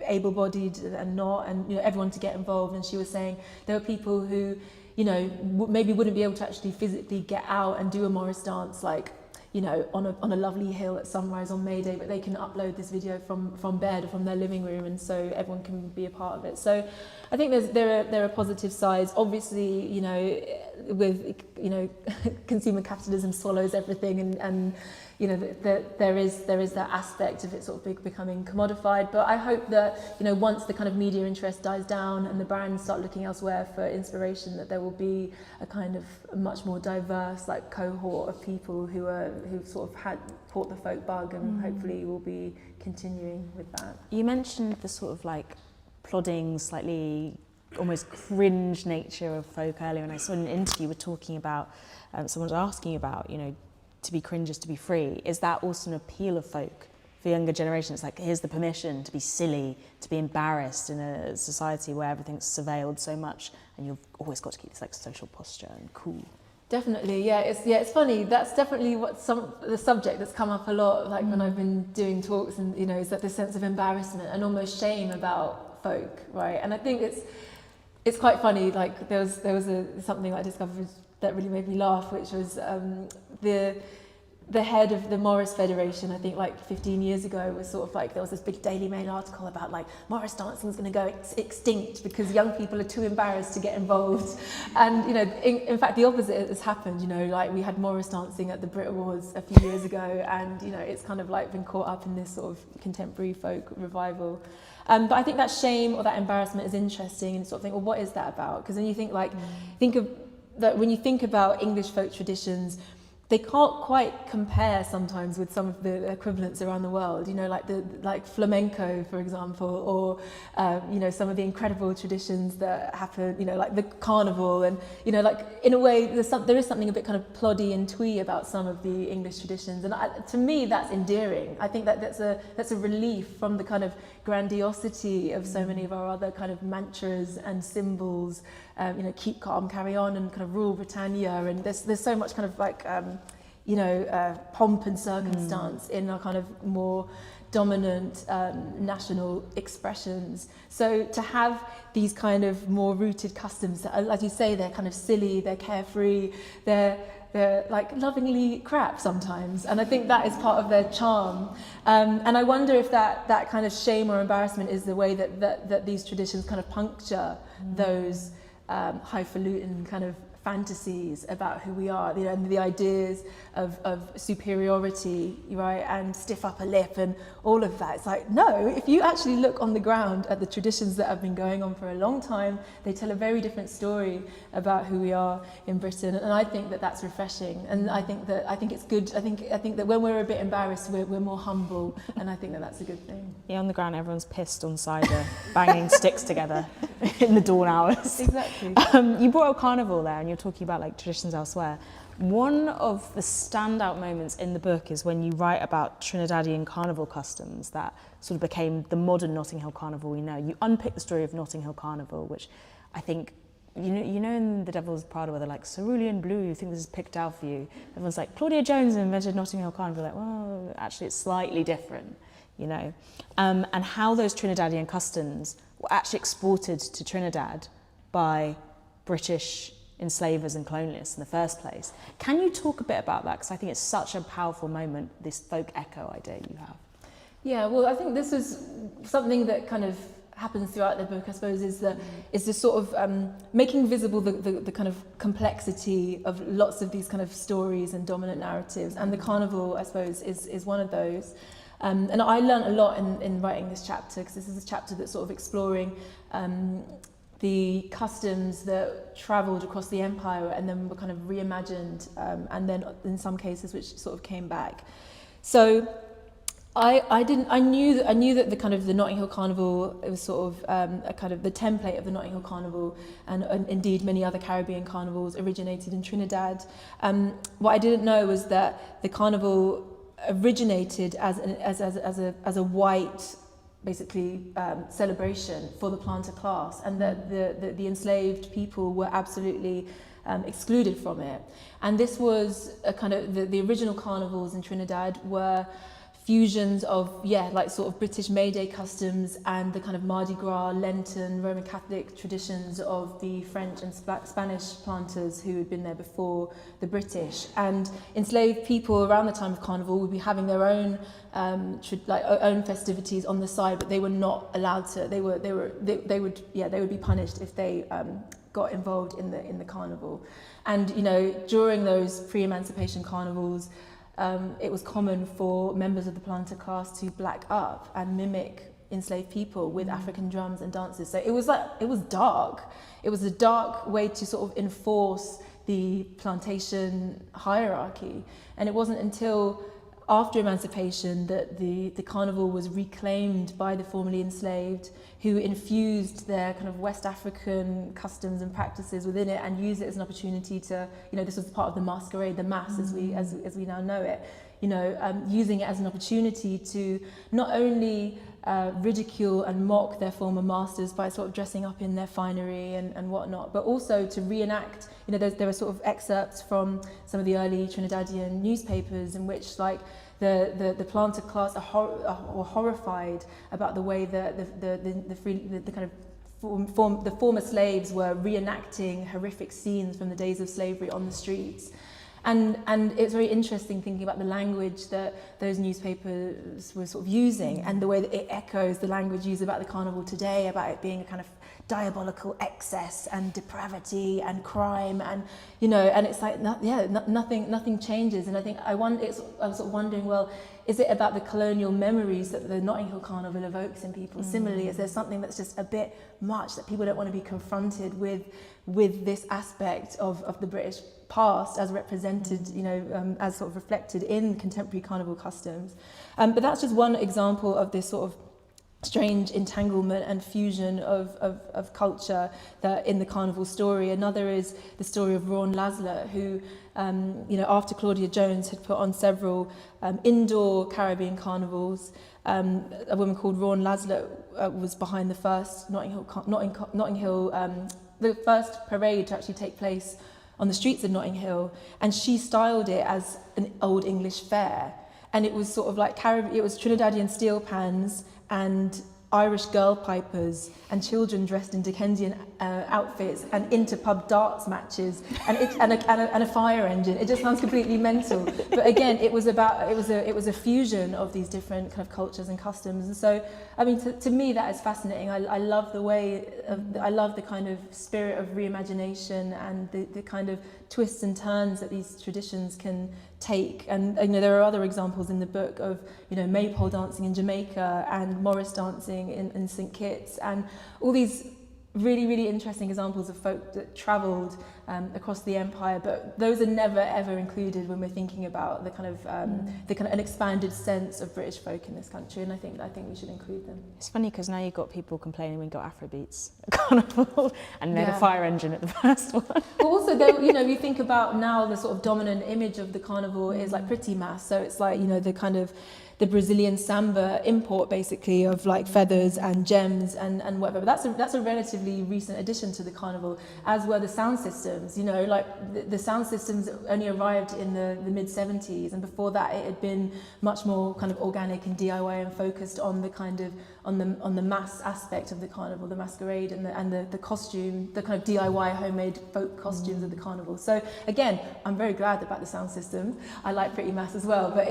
[SPEAKER 2] able-bodied and not, and everyone to get involved. And she was saying there were people who maybe wouldn't be able to actually physically get out and do a Morris dance like on a lovely hill at sunrise on May Day, but they can upload this video from bed or from their living room, and so everyone can be a part of it. So I think there are positive sides. Obviously, with consumer capitalism swallows everything, and there is that aspect of it sort of becoming commodified. But I hope that once the kind of media interest dies down and the brands start looking elsewhere for inspiration, that there will be a kind of a much more diverse like cohort of people who sort of had caught the folk bug, and hopefully will be continuing with that.
[SPEAKER 1] You mentioned the sort of like plodding, slightly almost cringe nature of folk earlier, and I saw in an interview you were talking about someone was asking about to be cringe is to be free. Is that also an appeal of folk for younger generations? Like, here's the permission to be silly, to be embarrassed in a society where everything's surveilled so much, and you've always got to keep this like social posture and cool.
[SPEAKER 2] Definitely, yeah. It's funny. That's definitely the subject that's come up a lot. Like when I've been doing talks, and is that this sense of embarrassment and almost shame about folk, right? And I think it's quite funny. Like there was something I discovered that really made me laugh, which was the head of the Morris Federation, I think like 15 years ago, was sort of like, there was this big Daily Mail article about like Morris dancing is going to go extinct because young people are too embarrassed to get involved. And in fact the opposite has happened. Like we had Morris dancing at the Brit Awards a few years ago, and it's kind of like been caught up in this sort of contemporary folk revival. But I think that shame or that embarrassment is interesting, and sort of think, well, what is that about? Because then you think like, when you think about English folk traditions, they can't quite compare sometimes with some of the equivalents around the world, like flamenco, for example, or some of the incredible traditions that happen, like the carnival, and like in a way there is something a bit kind of ploddy and twee about some of the English traditions, and to me that's endearing. I think that's a relief from the kind of grandiosity of so many of our other kind of mantras and symbols. Keep calm, carry on, and kind of rule Britannia, and there's so much kind of like pomp and circumstance in our kind of more dominant national expressions. So to have these kind of more rooted customs that, as you say, they're kind of silly, they're carefree, they're like lovingly crap sometimes, and I think that is part of their charm. And I wonder if that kind of shame or embarrassment is the way that these traditions kind of puncture those highfalutin kind of fantasies about who we are, and the ideas of superiority, right, and stiff upper lip and all of that. It's like, no, if you actually look on the ground at the traditions that have been going on for a long time, they tell a very different story about who we are in Britain, and I think that that's refreshing, and I think it's good. I think that when we're a bit embarrassed, we're more humble, and I think that that's a good thing.
[SPEAKER 1] Yeah, on the ground, everyone's pissed on cider, banging sticks together in the dawn hours.
[SPEAKER 2] Exactly.
[SPEAKER 1] You brought up carnival there, and you're talking about like traditions elsewhere. One of the standout moments in the book is when you write about Trinidadian carnival customs that sort of became the modern Notting Hill Carnival we know. You unpick the story of Notting Hill Carnival, which I think, in The Devil's Prada, where they're like, cerulean blue, you think this is picked out for you. Everyone's like, Claudia Jones invented Notting Hill Carnival. Like, well, actually it's slightly different, and how those Trinidadian customs were actually exported to Trinidad by British enslavers and colonialists in the first place. Can you talk a bit about that? Because I think it's such a powerful moment, this folk echo idea you have.
[SPEAKER 2] Yeah, well, I think this is something that kind of happens throughout the book, I suppose, is this sort of making visible the kind of complexity of lots of these kind of stories and dominant narratives, and the carnival, I suppose, is one of those. And I learned a lot in writing this chapter, because this is a chapter that's sort of exploring the customs that travelled across the empire and then were kind of reimagined, and then in some cases which sort of came back. So I knew that the kind of the Notting Hill Carnival, it was sort of a kind of the template of the Notting Hill Carnival, and indeed many other Caribbean carnivals originated in Trinidad. What I didn't know was that the carnival originated as a white, basically, celebration for the planter class, and that the enslaved people were absolutely excluded from it. And this was a kind of the original carnivals in Trinidad were fusions of, like sort of British May Day customs and the kind of Mardi Gras, Lenten, Roman Catholic traditions of the French and Spanish planters who had been there before the British. And enslaved people around the time of Carnival would be having their own own festivities on the side, but they were not allowed to. They would be punished if they got involved in the Carnival. And during those pre-emancipation carnivals, it was common for members of the planter class to black up and mimic enslaved people with African drums and dances. So it was dark. It was a dark way to sort of enforce the plantation hierarchy. And it wasn't until after emancipation that the carnival was reclaimed by the formerly enslaved, who infused their kind of West African customs and practices within it and used it as an opportunity to, this was part of the masquerade, the mass as we now know it, using it as an opportunity to not only ridicule and mock their former masters by sort of dressing up in their finery and whatnot, but also to reenact, there were sort of excerpts from some of the early Trinidadian newspapers in which the planter class were horrified about the way that the former slaves were reenacting horrific scenes from the days of slavery on the streets. And it's very interesting thinking about the language that those newspapers were sort of using, and the way that it echoes the language used about the carnival today, about it being a kind of diabolical excess and depravity and crime, and and it's like nothing changes. And I think I was sort of wondering, well, is it about the colonial memories that the Notting Hill Carnival evokes in people? Similarly, is there something that's just a bit much, that people don't want to be confronted with this aspect of the British past as represented, as sort of reflected in contemporary carnival customs? But that's just one example of this sort of strange entanglement and fusion of culture that in the carnival story. Another is the story of Rawn Laslet, who, after Claudia Jones had put on several indoor Caribbean carnivals, a woman called Rawn Laslet was behind the first Notting Hill, the first parade to actually take place on the streets of Notting Hill, and she styled it as an Old English fair. And it was sort of like it was Trinidadian steel pans and Irish girl pipers and children dressed in Dickensian outfits and inter-pub darts matches and a fire engine. It just sounds completely mental. But again, it was a fusion of these different kind of cultures and customs. And so, I mean, to me, that is fascinating. I love I love the kind of spirit of reimagination and the kind of twists and turns that these traditions can take. And there are other examples in the book of maypole dancing in Jamaica and Morris dancing in St Kitts, and all these really, really interesting examples of folk that travelled across the empire, but those are never ever included when we're thinking about the kind of an expanded sense of British folk in this country, and I think we should include them.
[SPEAKER 1] It's funny because now you've got people complaining we got Afrobeats at Carnival and the fire engine at the first one.
[SPEAKER 2] But also, you think about now the sort of dominant image of the carnival is like pretty mass, so it's like the kind of the Brazilian samba import, basically, of like feathers and gems and whatever. But that's a relatively recent addition to the carnival, as were the sound systems. Like the sound systems only arrived in the mid-70s, and before that it had been much more kind of organic and DIY and focused on the kind of on the mass aspect of the carnival, the masquerade and the costume, the kind of DIY homemade folk costumes of the carnival. So again, I'm very glad about the sound system. I like Pretty Mass as well, but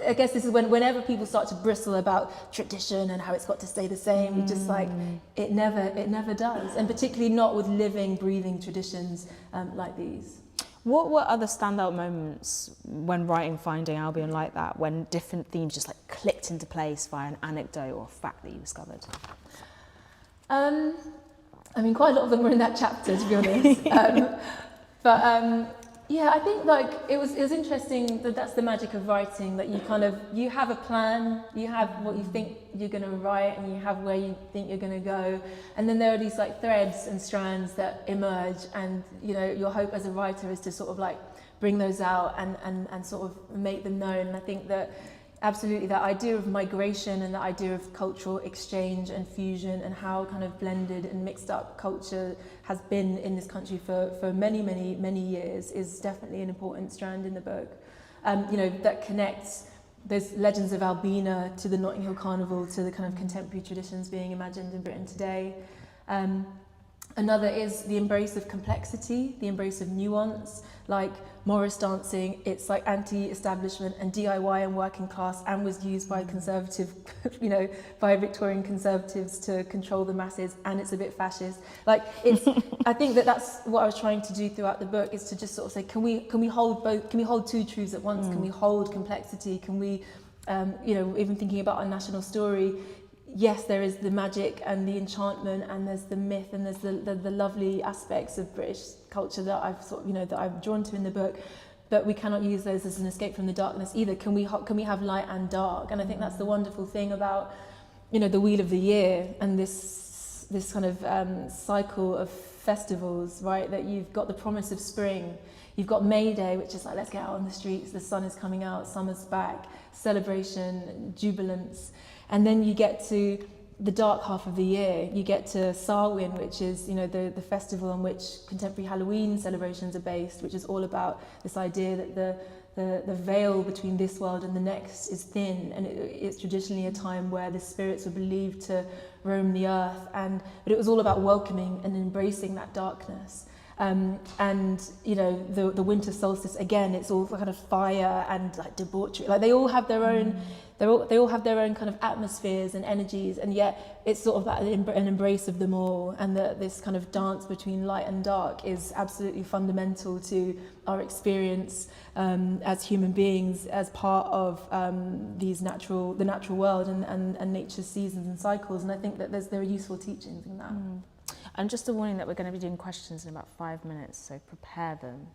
[SPEAKER 2] I guess this is whenever people start to bristle about tradition and how it's got to stay the same, it's just like it never does, and particularly not with living, breathing traditions like these.
[SPEAKER 1] What were other standout moments when writing Finding Albion like that, when different themes just like clicked into place via an anecdote or a fact that you discovered?
[SPEAKER 2] I mean, quite a lot of them were in that chapter, to be honest. Yeah, I think like it was interesting that that's the magic of writing, that you have a plan, you have what you think you're going to write, and you have where you think you're going to go, and then there are these like threads and strands that emerge, and you know, your hope as a writer is to sort of like bring those out and sort of make them known. And I think that absolutely that idea of migration and the idea of cultural exchange and fusion, and how kind of blended and mixed up culture has been in this country for many years is definitely an important strand in the book. You know, that connects those legends of Albina to the Notting Hill Carnival, to the kind of contemporary traditions being imagined in Britain today. Another is the embrace of complexity, the embrace of nuance, like Morris dancing. It's like anti-establishment and DIY and working class, and was used by conservative, you know, by Victorian conservatives to control the masses, and it's a bit fascist. Like, it's, I think that that's what I was trying to do throughout the book, is to just sort of say, can we hold both? Can we hold two truths at once? Can we hold complexity? Can we, you know, even thinking about our national story, yes, there is the magic and the enchantment, and there's the myth, and there's the lovely aspects of British culture that I've sort of, you know, that I've drawn to in the book, but we cannot use those as an escape from the darkness either. Can we have light and dark? And I think that's the wonderful thing about, you know, the Wheel of the Year and this kind of cycle of festivals, right? That you've got the promise of spring, you've got May Day, which is like, let's get out on the streets, the sun is coming out, summer's back, celebration, jubilance. And then you get to the dark half of the year. You get to Samhain, which is, you know, the festival on which contemporary Halloween celebrations are based, which is all about this idea that the veil between this world and the next is thin, and it's traditionally a time where the spirits were believed to roam the earth, but it was all about welcoming and embracing that darkness. And you know, the winter solstice, again, it's all kind of fire and like debauchery. Like, they all have their own, they all have their own kind of atmospheres and energies, and yet it's sort of that an embrace of them all. And this kind of dance between light and dark is absolutely fundamental to our experience as human beings, as part of the natural world and nature's seasons and cycles. And I think that there are useful teachings in that.
[SPEAKER 1] And just a warning that we're going to be doing questions in about 5 minutes, so prepare them.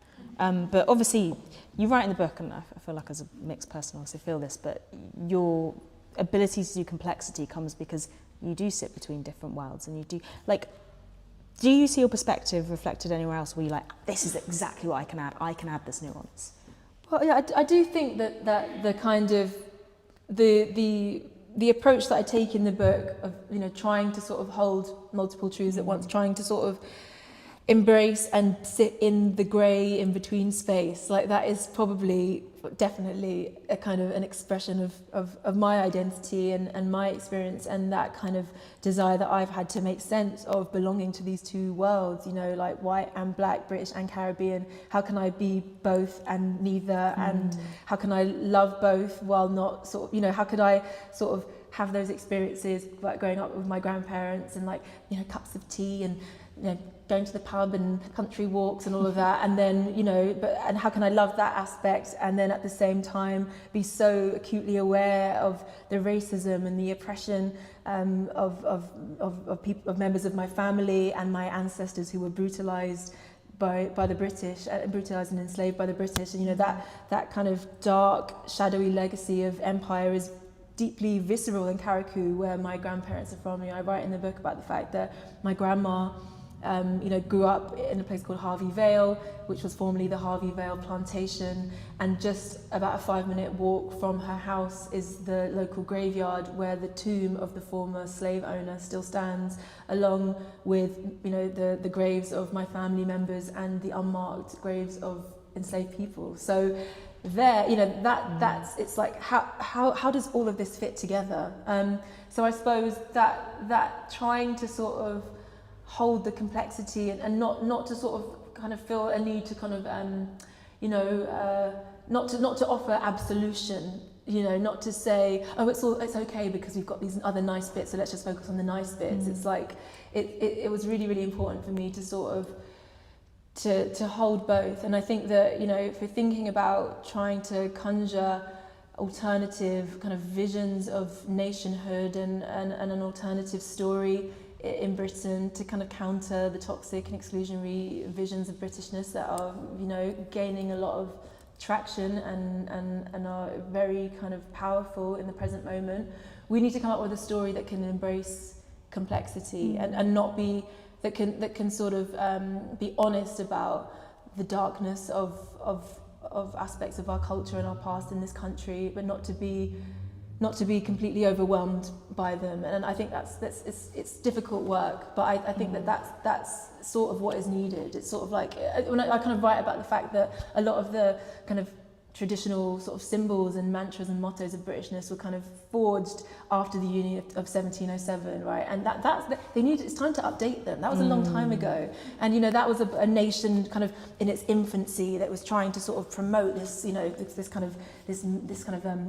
[SPEAKER 1] But obviously, you write in the book, and I feel like as a mixed person I also feel this, but your ability to do complexity comes because you do sit between different worlds, and you do, like, do you see your perspective reflected anywhere else where you're like, this is exactly what I can add this nuance?
[SPEAKER 2] Well, yeah, I do think that the kind of, the approach that I take in the book of, you know, trying to sort of hold multiple truths at once, trying to sort of embrace and sit in the grey in between space, like, that is probably definitely a kind of an expression of my identity and my experience, and that kind of desire that I've had to make sense of belonging to these two worlds, you know, like white and black, British and Caribbean. How can I be both and neither? And how can I love both while not sort of, you know, how could I sort of have those experiences like growing up with my grandparents and, like, you know, cups of tea and, you know, going to the pub and country walks and all of that, and then, you know, and how can I love that aspect and then at the same time be so acutely aware of the racism and the oppression of people, of members of my family and my ancestors who were brutalised by the British, brutalised and enslaved by the British, and, you know, that kind of dark, shadowy legacy of empire is deeply visceral in Carriacou, where my grandparents are from. You know, I write in the book about the fact that my grandma, you know, grew up in a place called Harvey Vale, which was formerly the Harvey Vale Plantation, and just about a 5-minute walk from her house is the local graveyard where the tomb of the former slave owner still stands, along with, you know, the graves of my family members and the unmarked graves of enslaved people. So there, you know, that's, it's like, how does all of this fit together? So I suppose that trying to sort of hold the complexity and not to sort of kind of feel a need to kind of you know, not to offer absolution, you know, not to say, oh, it's okay because we've got these other nice bits, so let's just focus on the nice bits. It's like it was really important for me to sort of to hold both. And I think that, you know, if we're thinking about trying to conjure alternative kind of visions of nationhood and an alternative story in Britain to kind of counter the toxic and exclusionary visions of Britishness that are, you know, gaining a lot of traction and are very kind of powerful in the present moment, we need to come up with a story that can embrace complexity and not be, that can sort of be honest about the darkness of aspects of our culture and our past in this country, but not to be completely overwhelmed by them. And I think it's difficult work, but I think that's sort of what is needed. It's sort of like, when I kind of write about the fact that a lot of the kind of traditional sort of symbols and mantras and mottos of Britishness were kind of forged after the Union of 1707, right? And it's time to update them. That was a long time ago. And, you know, that was a nation kind of in its infancy that was trying to sort of promote this, you know, this kind of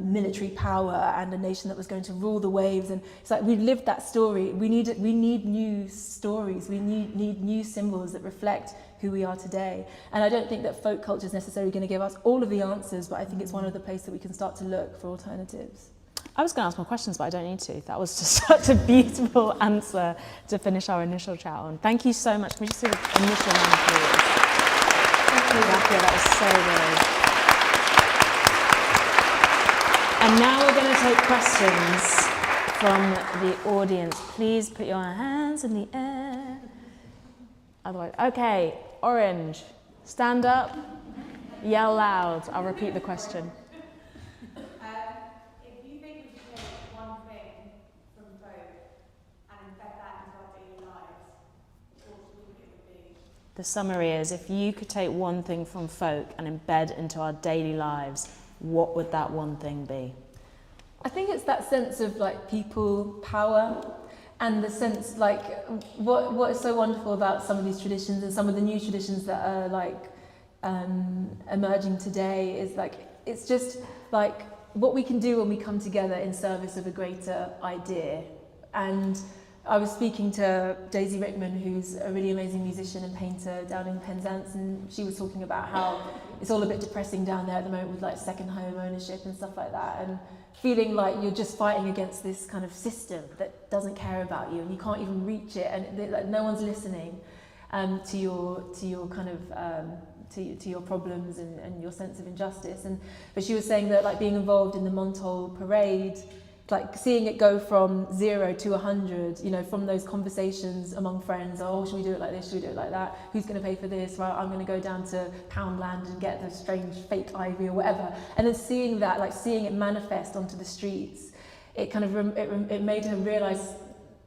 [SPEAKER 2] military power, and a nation that was going to rule the waves. And it's like, we've lived that story. We need new stories. We need new symbols that reflect who we are today. And I don't think that folk culture is necessarily going to give us all of the answers, but I think it's one of the places that we can start to look for alternatives.
[SPEAKER 1] I was going to ask more questions, but I don't need to. That was just such a beautiful answer to finish our initial chat on. Thank you so much. Can we just do the initial round of applause? Thank you, Zakia. That was so good. And now we're going to take questions from the audience. Please put your hands in the air. Otherwise, okay, orange, stand up, yell loud. I'll repeat the question.
[SPEAKER 3] If you think we should take one thing from folk and embed that into our daily lives, what do you think it would be?
[SPEAKER 1] The summary is, if you could take one thing from folk and embed into our daily lives, what would that one thing be?
[SPEAKER 2] I think it's that sense of like people power, and the sense like what is so wonderful about some of these traditions and some of the new traditions that are like emerging today is like, it's just like what we can do when we come together in service of a greater idea. And I was speaking to Daisy Rickman, who's a really amazing musician and painter down in Penzance, and she was talking about how it's all a bit depressing down there at the moment with like second home ownership and stuff like that, and feeling like you're just fighting against this kind of system that doesn't care about you, and you can't even reach it, and like no one's listening to your kind of to your problems and your sense of injustice. But she was saying that like being involved in the Montauk parade, like seeing it go from 0 to 100, you know, from those conversations among friends, oh, should we do it like this, should we do it like that, who's going to pay for this, right, I'm going to go down to Poundland and get the strange fake ivy or whatever, and then seeing that, like seeing it manifest onto the streets, it kind of it made her realise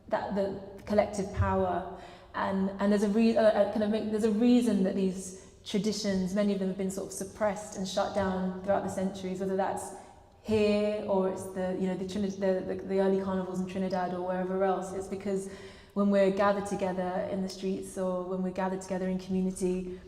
[SPEAKER 2] that the collective power, and there's there's a reason that these traditions, many of them have been sort of suppressed and shut down throughout the centuries, whether that's here or it's the early carnivals in Trinidad or wherever else. It's because when we're gathered together in the streets or when we're gathered together in community,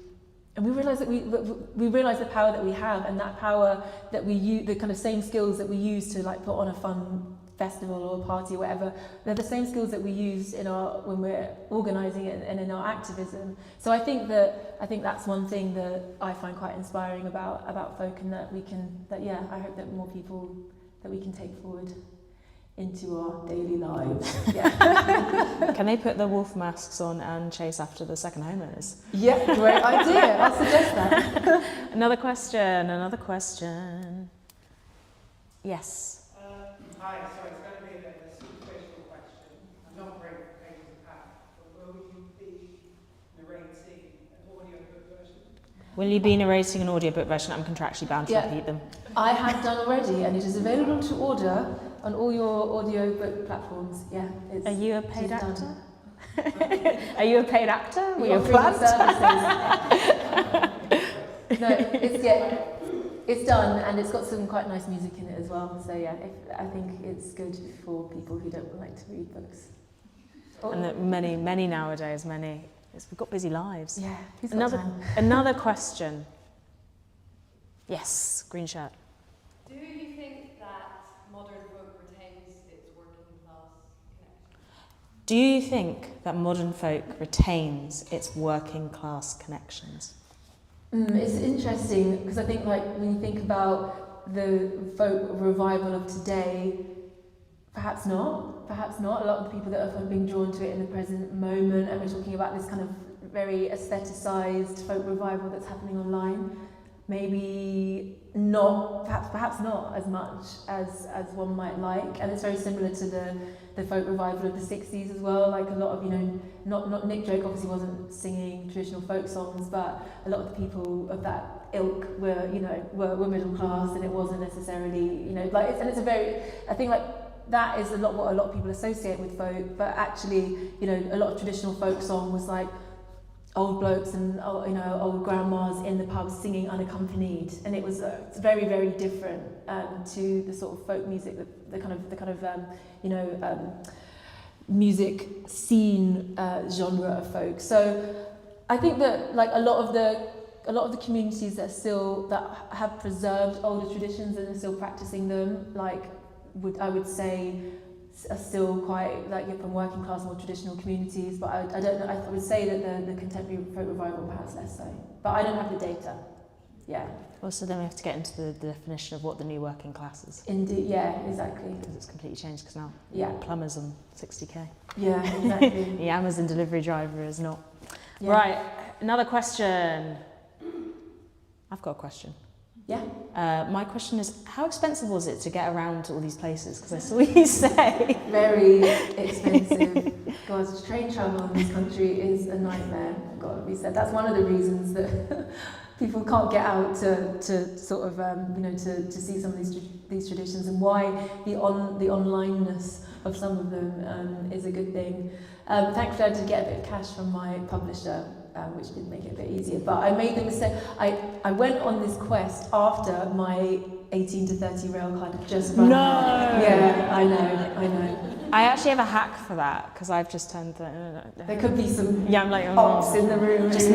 [SPEAKER 2] and we realise that we realise the power that we have, and that power that we use, the kind of same skills that we use to like put on a fun festival or a party or whatever, they're the same skills that we use when we're organising it and in our activism. So I think that's one thing that I find quite inspiring about folk, and that I hope that more people that we can take forward into our daily lives. Yeah.
[SPEAKER 1] Can they put the wolf masks on and chase after the second homeowners?
[SPEAKER 2] Yeah, great idea. I'll suggest that.
[SPEAKER 1] Another question. Yes.
[SPEAKER 4] Hi, so it's going to be a superficial question. I'm not very famous at that, but will you be narrating an audiobook version?
[SPEAKER 1] Will you be narrating an audiobook version? I'm contractually bound to repeat them.
[SPEAKER 2] I have done already, and it is available to order on all your audiobook platforms. Yeah.
[SPEAKER 1] Are you a paid actor?
[SPEAKER 2] Done.
[SPEAKER 1] Are you a paid actor?
[SPEAKER 2] We offer services. No, it's done, and it's got some quite nice music in it as well. So yeah, I think it's good for people who don't like to read books.
[SPEAKER 1] And that many nowadays, we've got busy lives.
[SPEAKER 2] Yeah.
[SPEAKER 1] Another question. Yes, green shirt.
[SPEAKER 3] Do you think that modern folk retains its working class connection?
[SPEAKER 1] Do you think that modern folk retains its working class connections?
[SPEAKER 2] It's interesting because I think like when you think about the folk revival of today, perhaps not. Perhaps not. A lot of the people that are being drawn to it in the present moment, and we're talking about this kind of very aestheticised folk revival that's happening online. Maybe not, perhaps not as much as one might like, and it's very similar to the folk revival of the 60s as well. Like a lot of, not Nick Drake obviously wasn't singing traditional folk songs, but a lot of the people of that ilk were middle class, and it wasn't necessarily, I think like that is what a lot of people associate with folk, but actually, a lot of traditional folk song was like old blokes and old grandmas in the pubs singing unaccompanied, and it was very, very different to the sort of folk music, the kind of music scene genre of folk. So I think that like a lot of the communities that have preserved older traditions and are still practicing them, I would say are still quite like from working class, more traditional communities, but I don't know. I would say that the contemporary folk revival perhaps less so, but I don't have the data. Yeah.
[SPEAKER 1] Also, then we have to get into the definition of what the new working class is.
[SPEAKER 2] Indeed, yeah, exactly.
[SPEAKER 1] Because it's completely changed. Because now,
[SPEAKER 2] plumbers
[SPEAKER 1] on 60k.
[SPEAKER 2] Yeah, exactly.
[SPEAKER 1] The Amazon delivery driver is not.
[SPEAKER 2] Yeah.
[SPEAKER 1] Right. Another question. I've got a question.
[SPEAKER 2] Yeah.
[SPEAKER 1] My question is, how expensive was it to get around to all these places? Because I saw you say...
[SPEAKER 2] Very expensive. God, train travel in this country is a nightmare, got to be said. That's one of the reasons that people can't get out to sort of, to see some of these traditions, and why the onlineness of some of them is a good thing. Thankfully, I did get a bit of cash from my publisher, which did make it a bit easier. But I made the mistake. I went on this quest after my 18 to 30 rail card had just run out. Yeah, I know.
[SPEAKER 1] I actually have a hack for that, because I've just turned...
[SPEAKER 2] There could be some
[SPEAKER 1] I'm like,
[SPEAKER 2] ops in the room.
[SPEAKER 1] Just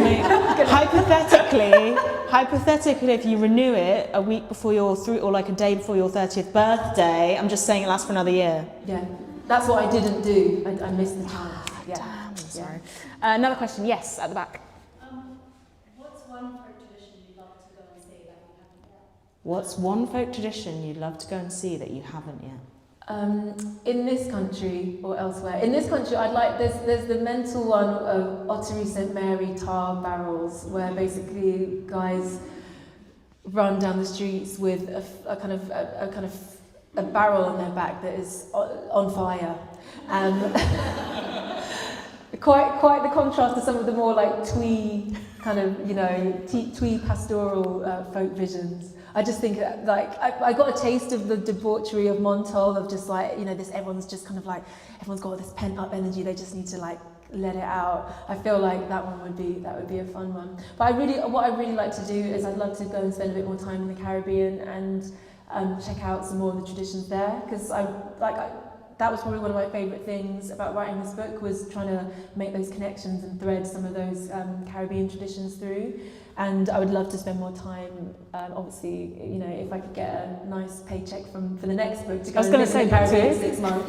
[SPEAKER 1] hypothetically, if you renew it a week before or like a day before your 30th birthday, I'm just saying it lasts for another year.
[SPEAKER 2] Yeah, that's what I didn't do. I missed the chance. Yeah.
[SPEAKER 1] Damn, I'm sorry. Another question, yes, at the back.
[SPEAKER 3] What's one folk tradition you'd love to go and see that you haven't yet?
[SPEAKER 1] What's one folk tradition you'd love to go and see that you haven't yet?
[SPEAKER 2] In this country or elsewhere. In this country, there's the mental one of Ottery St Mary tar barrels, where basically guys run down the streets with a kind of barrel on their back that is on fire. Quite the contrast to some of the more like twee kind of, twee pastoral folk visions. I just think that, I got a taste of the debauchery of Montaul, of just like, everyone's just kind of like, everyone's got this pent up energy, they just need to like let it out. I feel like that would be a fun one. But what I really like to do is I'd love to go and spend a bit more time in the Caribbean and check out some more of the traditions there, because that was probably one of my favourite things about writing this book, was trying to make those connections and thread some of those Caribbean traditions through. And I would love to spend more time, obviously, if I could get a nice paycheck for the next book to go and live in the Caribbean for 6 months,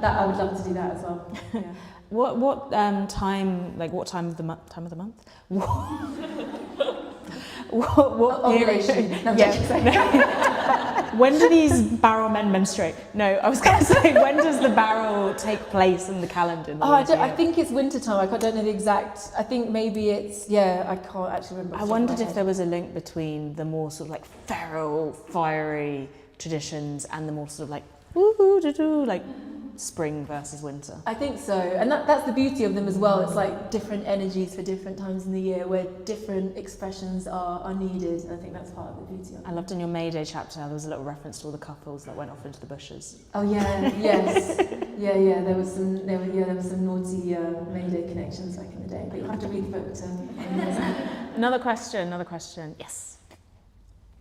[SPEAKER 2] that I would love to do that as well. Yeah.
[SPEAKER 1] What time? Like what time of the month? Time of the month? What
[SPEAKER 2] ovulation?
[SPEAKER 1] When do these barrel men menstruate? No, I was going to say, when does the barrel take place in the calendar?
[SPEAKER 2] I think it's winter time. I don't know the exact. I think maybe it's I can't actually remember.
[SPEAKER 1] I wondered if there was a link between the more sort of like feral, fiery traditions and the more sort of like woo-hoo-doo-doo, like spring versus winter.
[SPEAKER 2] I think so, and that's the beauty of them as well. It's like different energies for different times in the year, where different expressions are needed. And I think that's part of the beauty of it.
[SPEAKER 1] I loved in your May Day chapter, there was a little reference to all the couples that went off into the bushes.
[SPEAKER 2] Oh yeah, yes, yeah. There was some naughty May Day connections back in the day. But you have to read the book to.
[SPEAKER 1] Another question. Yes.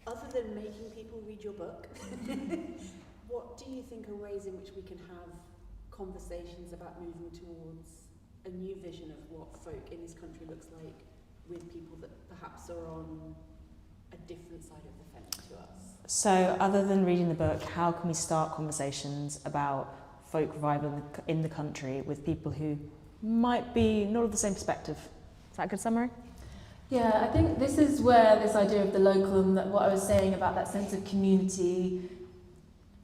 [SPEAKER 5] Other than making people read your book, what do you think are ways in which we can have conversations about moving towards a new vision of what folk in this country looks like, with people that perhaps are on a different side of the fence to us?
[SPEAKER 1] So other than reading the book, how can we start conversations about folk revival in the country with people who might be not of the same perspective. Is that a good summary?
[SPEAKER 2] Yeah, I think this is where this idea of the local and that what I was saying about that sense of community,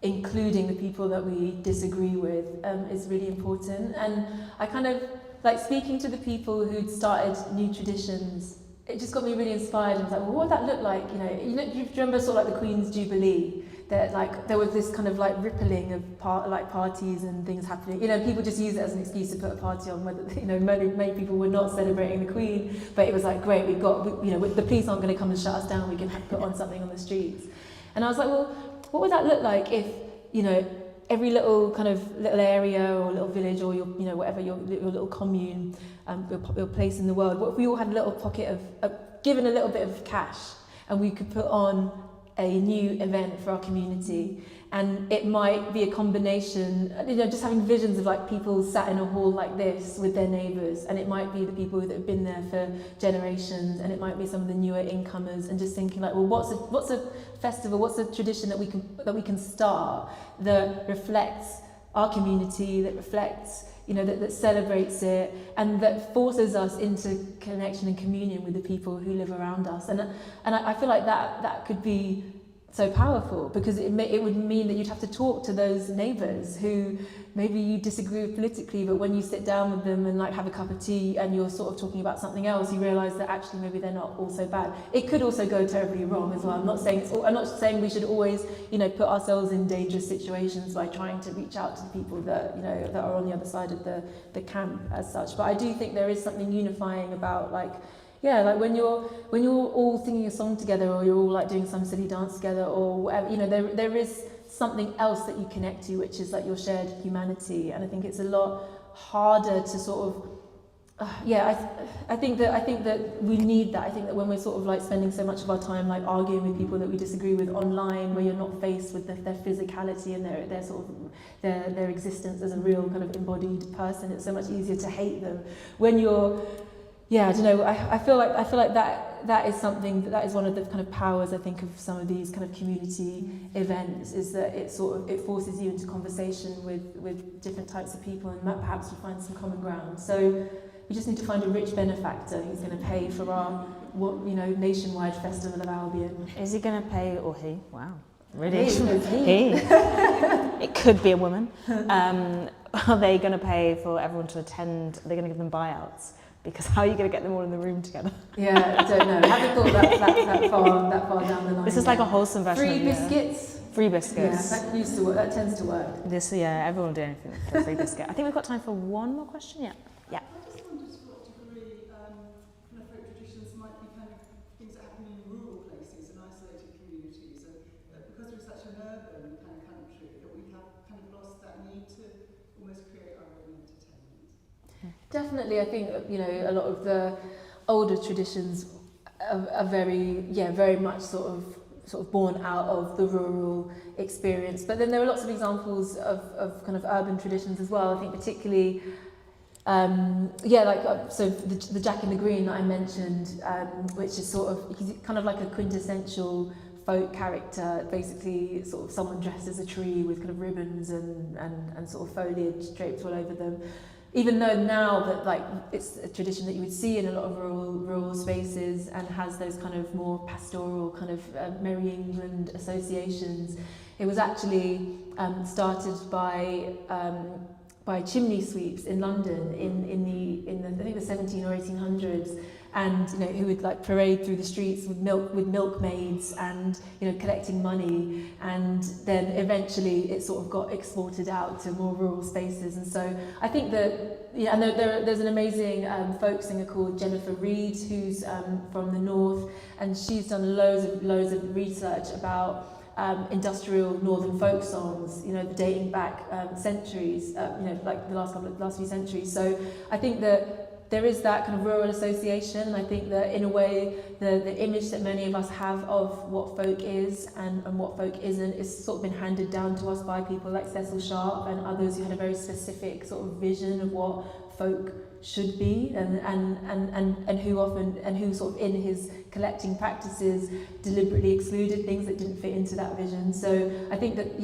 [SPEAKER 2] including the people that we disagree with, is really important. And I kind of, like speaking to the people who'd started new traditions, it just got me really inspired. And I was like, well, what would that look like? You know, you remember sort of like the Queen's Jubilee, that like there was this kind of like rippling of parties and things happening. You know, people just use it as an excuse to put a party on. Whether, you know, many people were not celebrating the Queen, but it was like, great, you know, the police aren't going to come and shut us down. We can put on something on the streets. And I was like, well, what would that look like if, you know, every little kind of little area or little village or your, you know, whatever your little commune, your place in the world, what if we all had a little pocket of given a little bit of cash, and we could put on a new event for our community? And it might be a combination, you know, just having visions of like people sat in a hall like this with their neighbours, and it might be the people that have been there for generations, and it might be some of the newer incomers, and just thinking like, well, what's a festival, what's a tradition that we can start that reflects our community, that reflects, you know, that celebrates it, and that forces us into connection and communion with the people who live around us. And I feel like that could be so powerful, because it would mean that you'd have to talk to those neighbours who maybe you disagree with politically, but when you sit down with them and like have a cup of tea and you're sort of talking about something else, you realise that actually maybe they're not all so bad. It could also go terribly wrong as well. I'm not saying we should always, you know, put ourselves in dangerous situations by trying to reach out to the people that, you know, that are on the other side of the camp as such. But I do think there is something unifying about like, yeah, like when you're all singing a song together, or you're all like doing some silly dance together, or whatever, you know, there is something else that you connect to, which is like your shared humanity. And I think it's a lot harder to sort of, I think that we need that. I think that when we're sort of like spending so much of our time like arguing with people that we disagree with online, where you're not faced with their physicality and their sort of their existence as a real kind of embodied person, it's so much easier to hate them when you're. Yeah, I don't know. I feel like that is something that is one of the kind of powers I think of some of these kind of community events, is that it forces you into conversation with different types of people, and perhaps you find some common ground. So we just need to find a rich benefactor who's going to pay for our nationwide Festival of Albion.
[SPEAKER 1] Is he going to pay, or he? Wow, really?
[SPEAKER 2] He.
[SPEAKER 1] It could be a woman. Are they going to pay for everyone to attend? Are they going to give them buyouts? Because how are you going to get them all in the room together?
[SPEAKER 2] Yeah, I don't know. I haven't thought that far down the line.
[SPEAKER 1] This is like a wholesome version
[SPEAKER 2] free
[SPEAKER 1] of
[SPEAKER 2] biscuits.
[SPEAKER 1] Free biscuits.
[SPEAKER 2] Yeah, that used to work. That tends to work.
[SPEAKER 1] Everyone will do anything for a free biscuit. I think we've got time for one more question. Yeah.
[SPEAKER 6] I just wondered to what degree kind of folk traditions might be kind of things that happen in rural places and isolated communities, and because we're such an urban kind of country, that we have kind of lost that need to almost create our own entertainment.
[SPEAKER 2] Definitely, I think, you know, a lot of the older traditions are very much sort of born out of the rural experience. But then there are lots of examples of kind of urban traditions as well. I think particularly, so the Jack in the Green that I mentioned, which is sort of, he's kind of like a quintessential folk character, basically sort of someone dressed as a tree with kind of ribbons and sort of foliage draped all over them. Even though now that like it's a tradition that you would see in a lot of rural spaces and has those kind of more pastoral kind of Merry England associations, it was actually started by chimney sweeps in London in the I think the 17 or 1800s, and you know, who would like parade through the streets with milkmaids and, you know, collecting money, and then eventually it sort of got exported out to more rural spaces. And so I think that, yeah, and there's an amazing folk singer called Jennifer Reed, who's from the north, and she's done loads of research about industrial northern folk songs, you know, dating back centuries, like the last few centuries. So I think that there is that kind of rural association. I think that in a way, the image that many of us have of what folk is and what folk isn't is sort of been handed down to us by people like Cecil Sharp and others who had a very specific sort of vision of what folk should be, and who sort of in his collecting practices deliberately excluded things that didn't fit into that vision. So I think that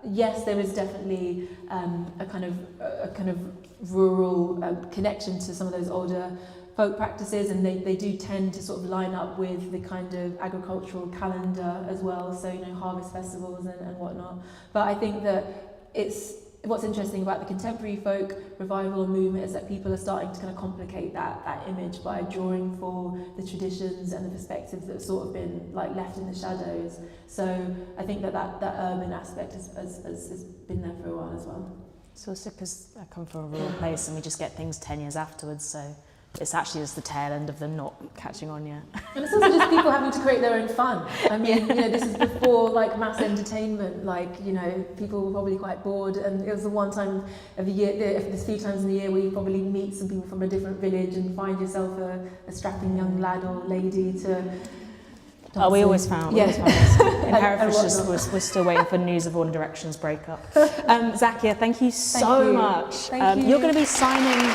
[SPEAKER 2] yes, there is definitely a kind of rural connection to some of those older folk practices, and they do tend to sort of line up with the kind of agricultural calendar as well, so harvest festivals and whatnot. But I think that what's interesting about the contemporary folk revival movement is that people are starting to kind of complicate that image by drawing for the traditions and the perspectives that have sort of been like left in the shadows. So I think that urban aspect has been there for a while as well.
[SPEAKER 1] It's also because I come from a rural place and we just get things 10 years afterwards, so it's actually just the tail end of them not catching on yet.
[SPEAKER 2] And it's also just people having to create their own fun. I mean, this is before like mass entertainment. Like, people were probably quite bored, and it was the one time of the year, there's a few times in the year where you probably meet some people from a different village and find yourself a strapping young lad or lady to.
[SPEAKER 1] We always found.
[SPEAKER 2] Yeah.
[SPEAKER 1] In Herefordshire, we're still waiting for news of One Direction's breakup. Zakia, thank you so much.
[SPEAKER 2] Thank you.
[SPEAKER 1] You're going to be signing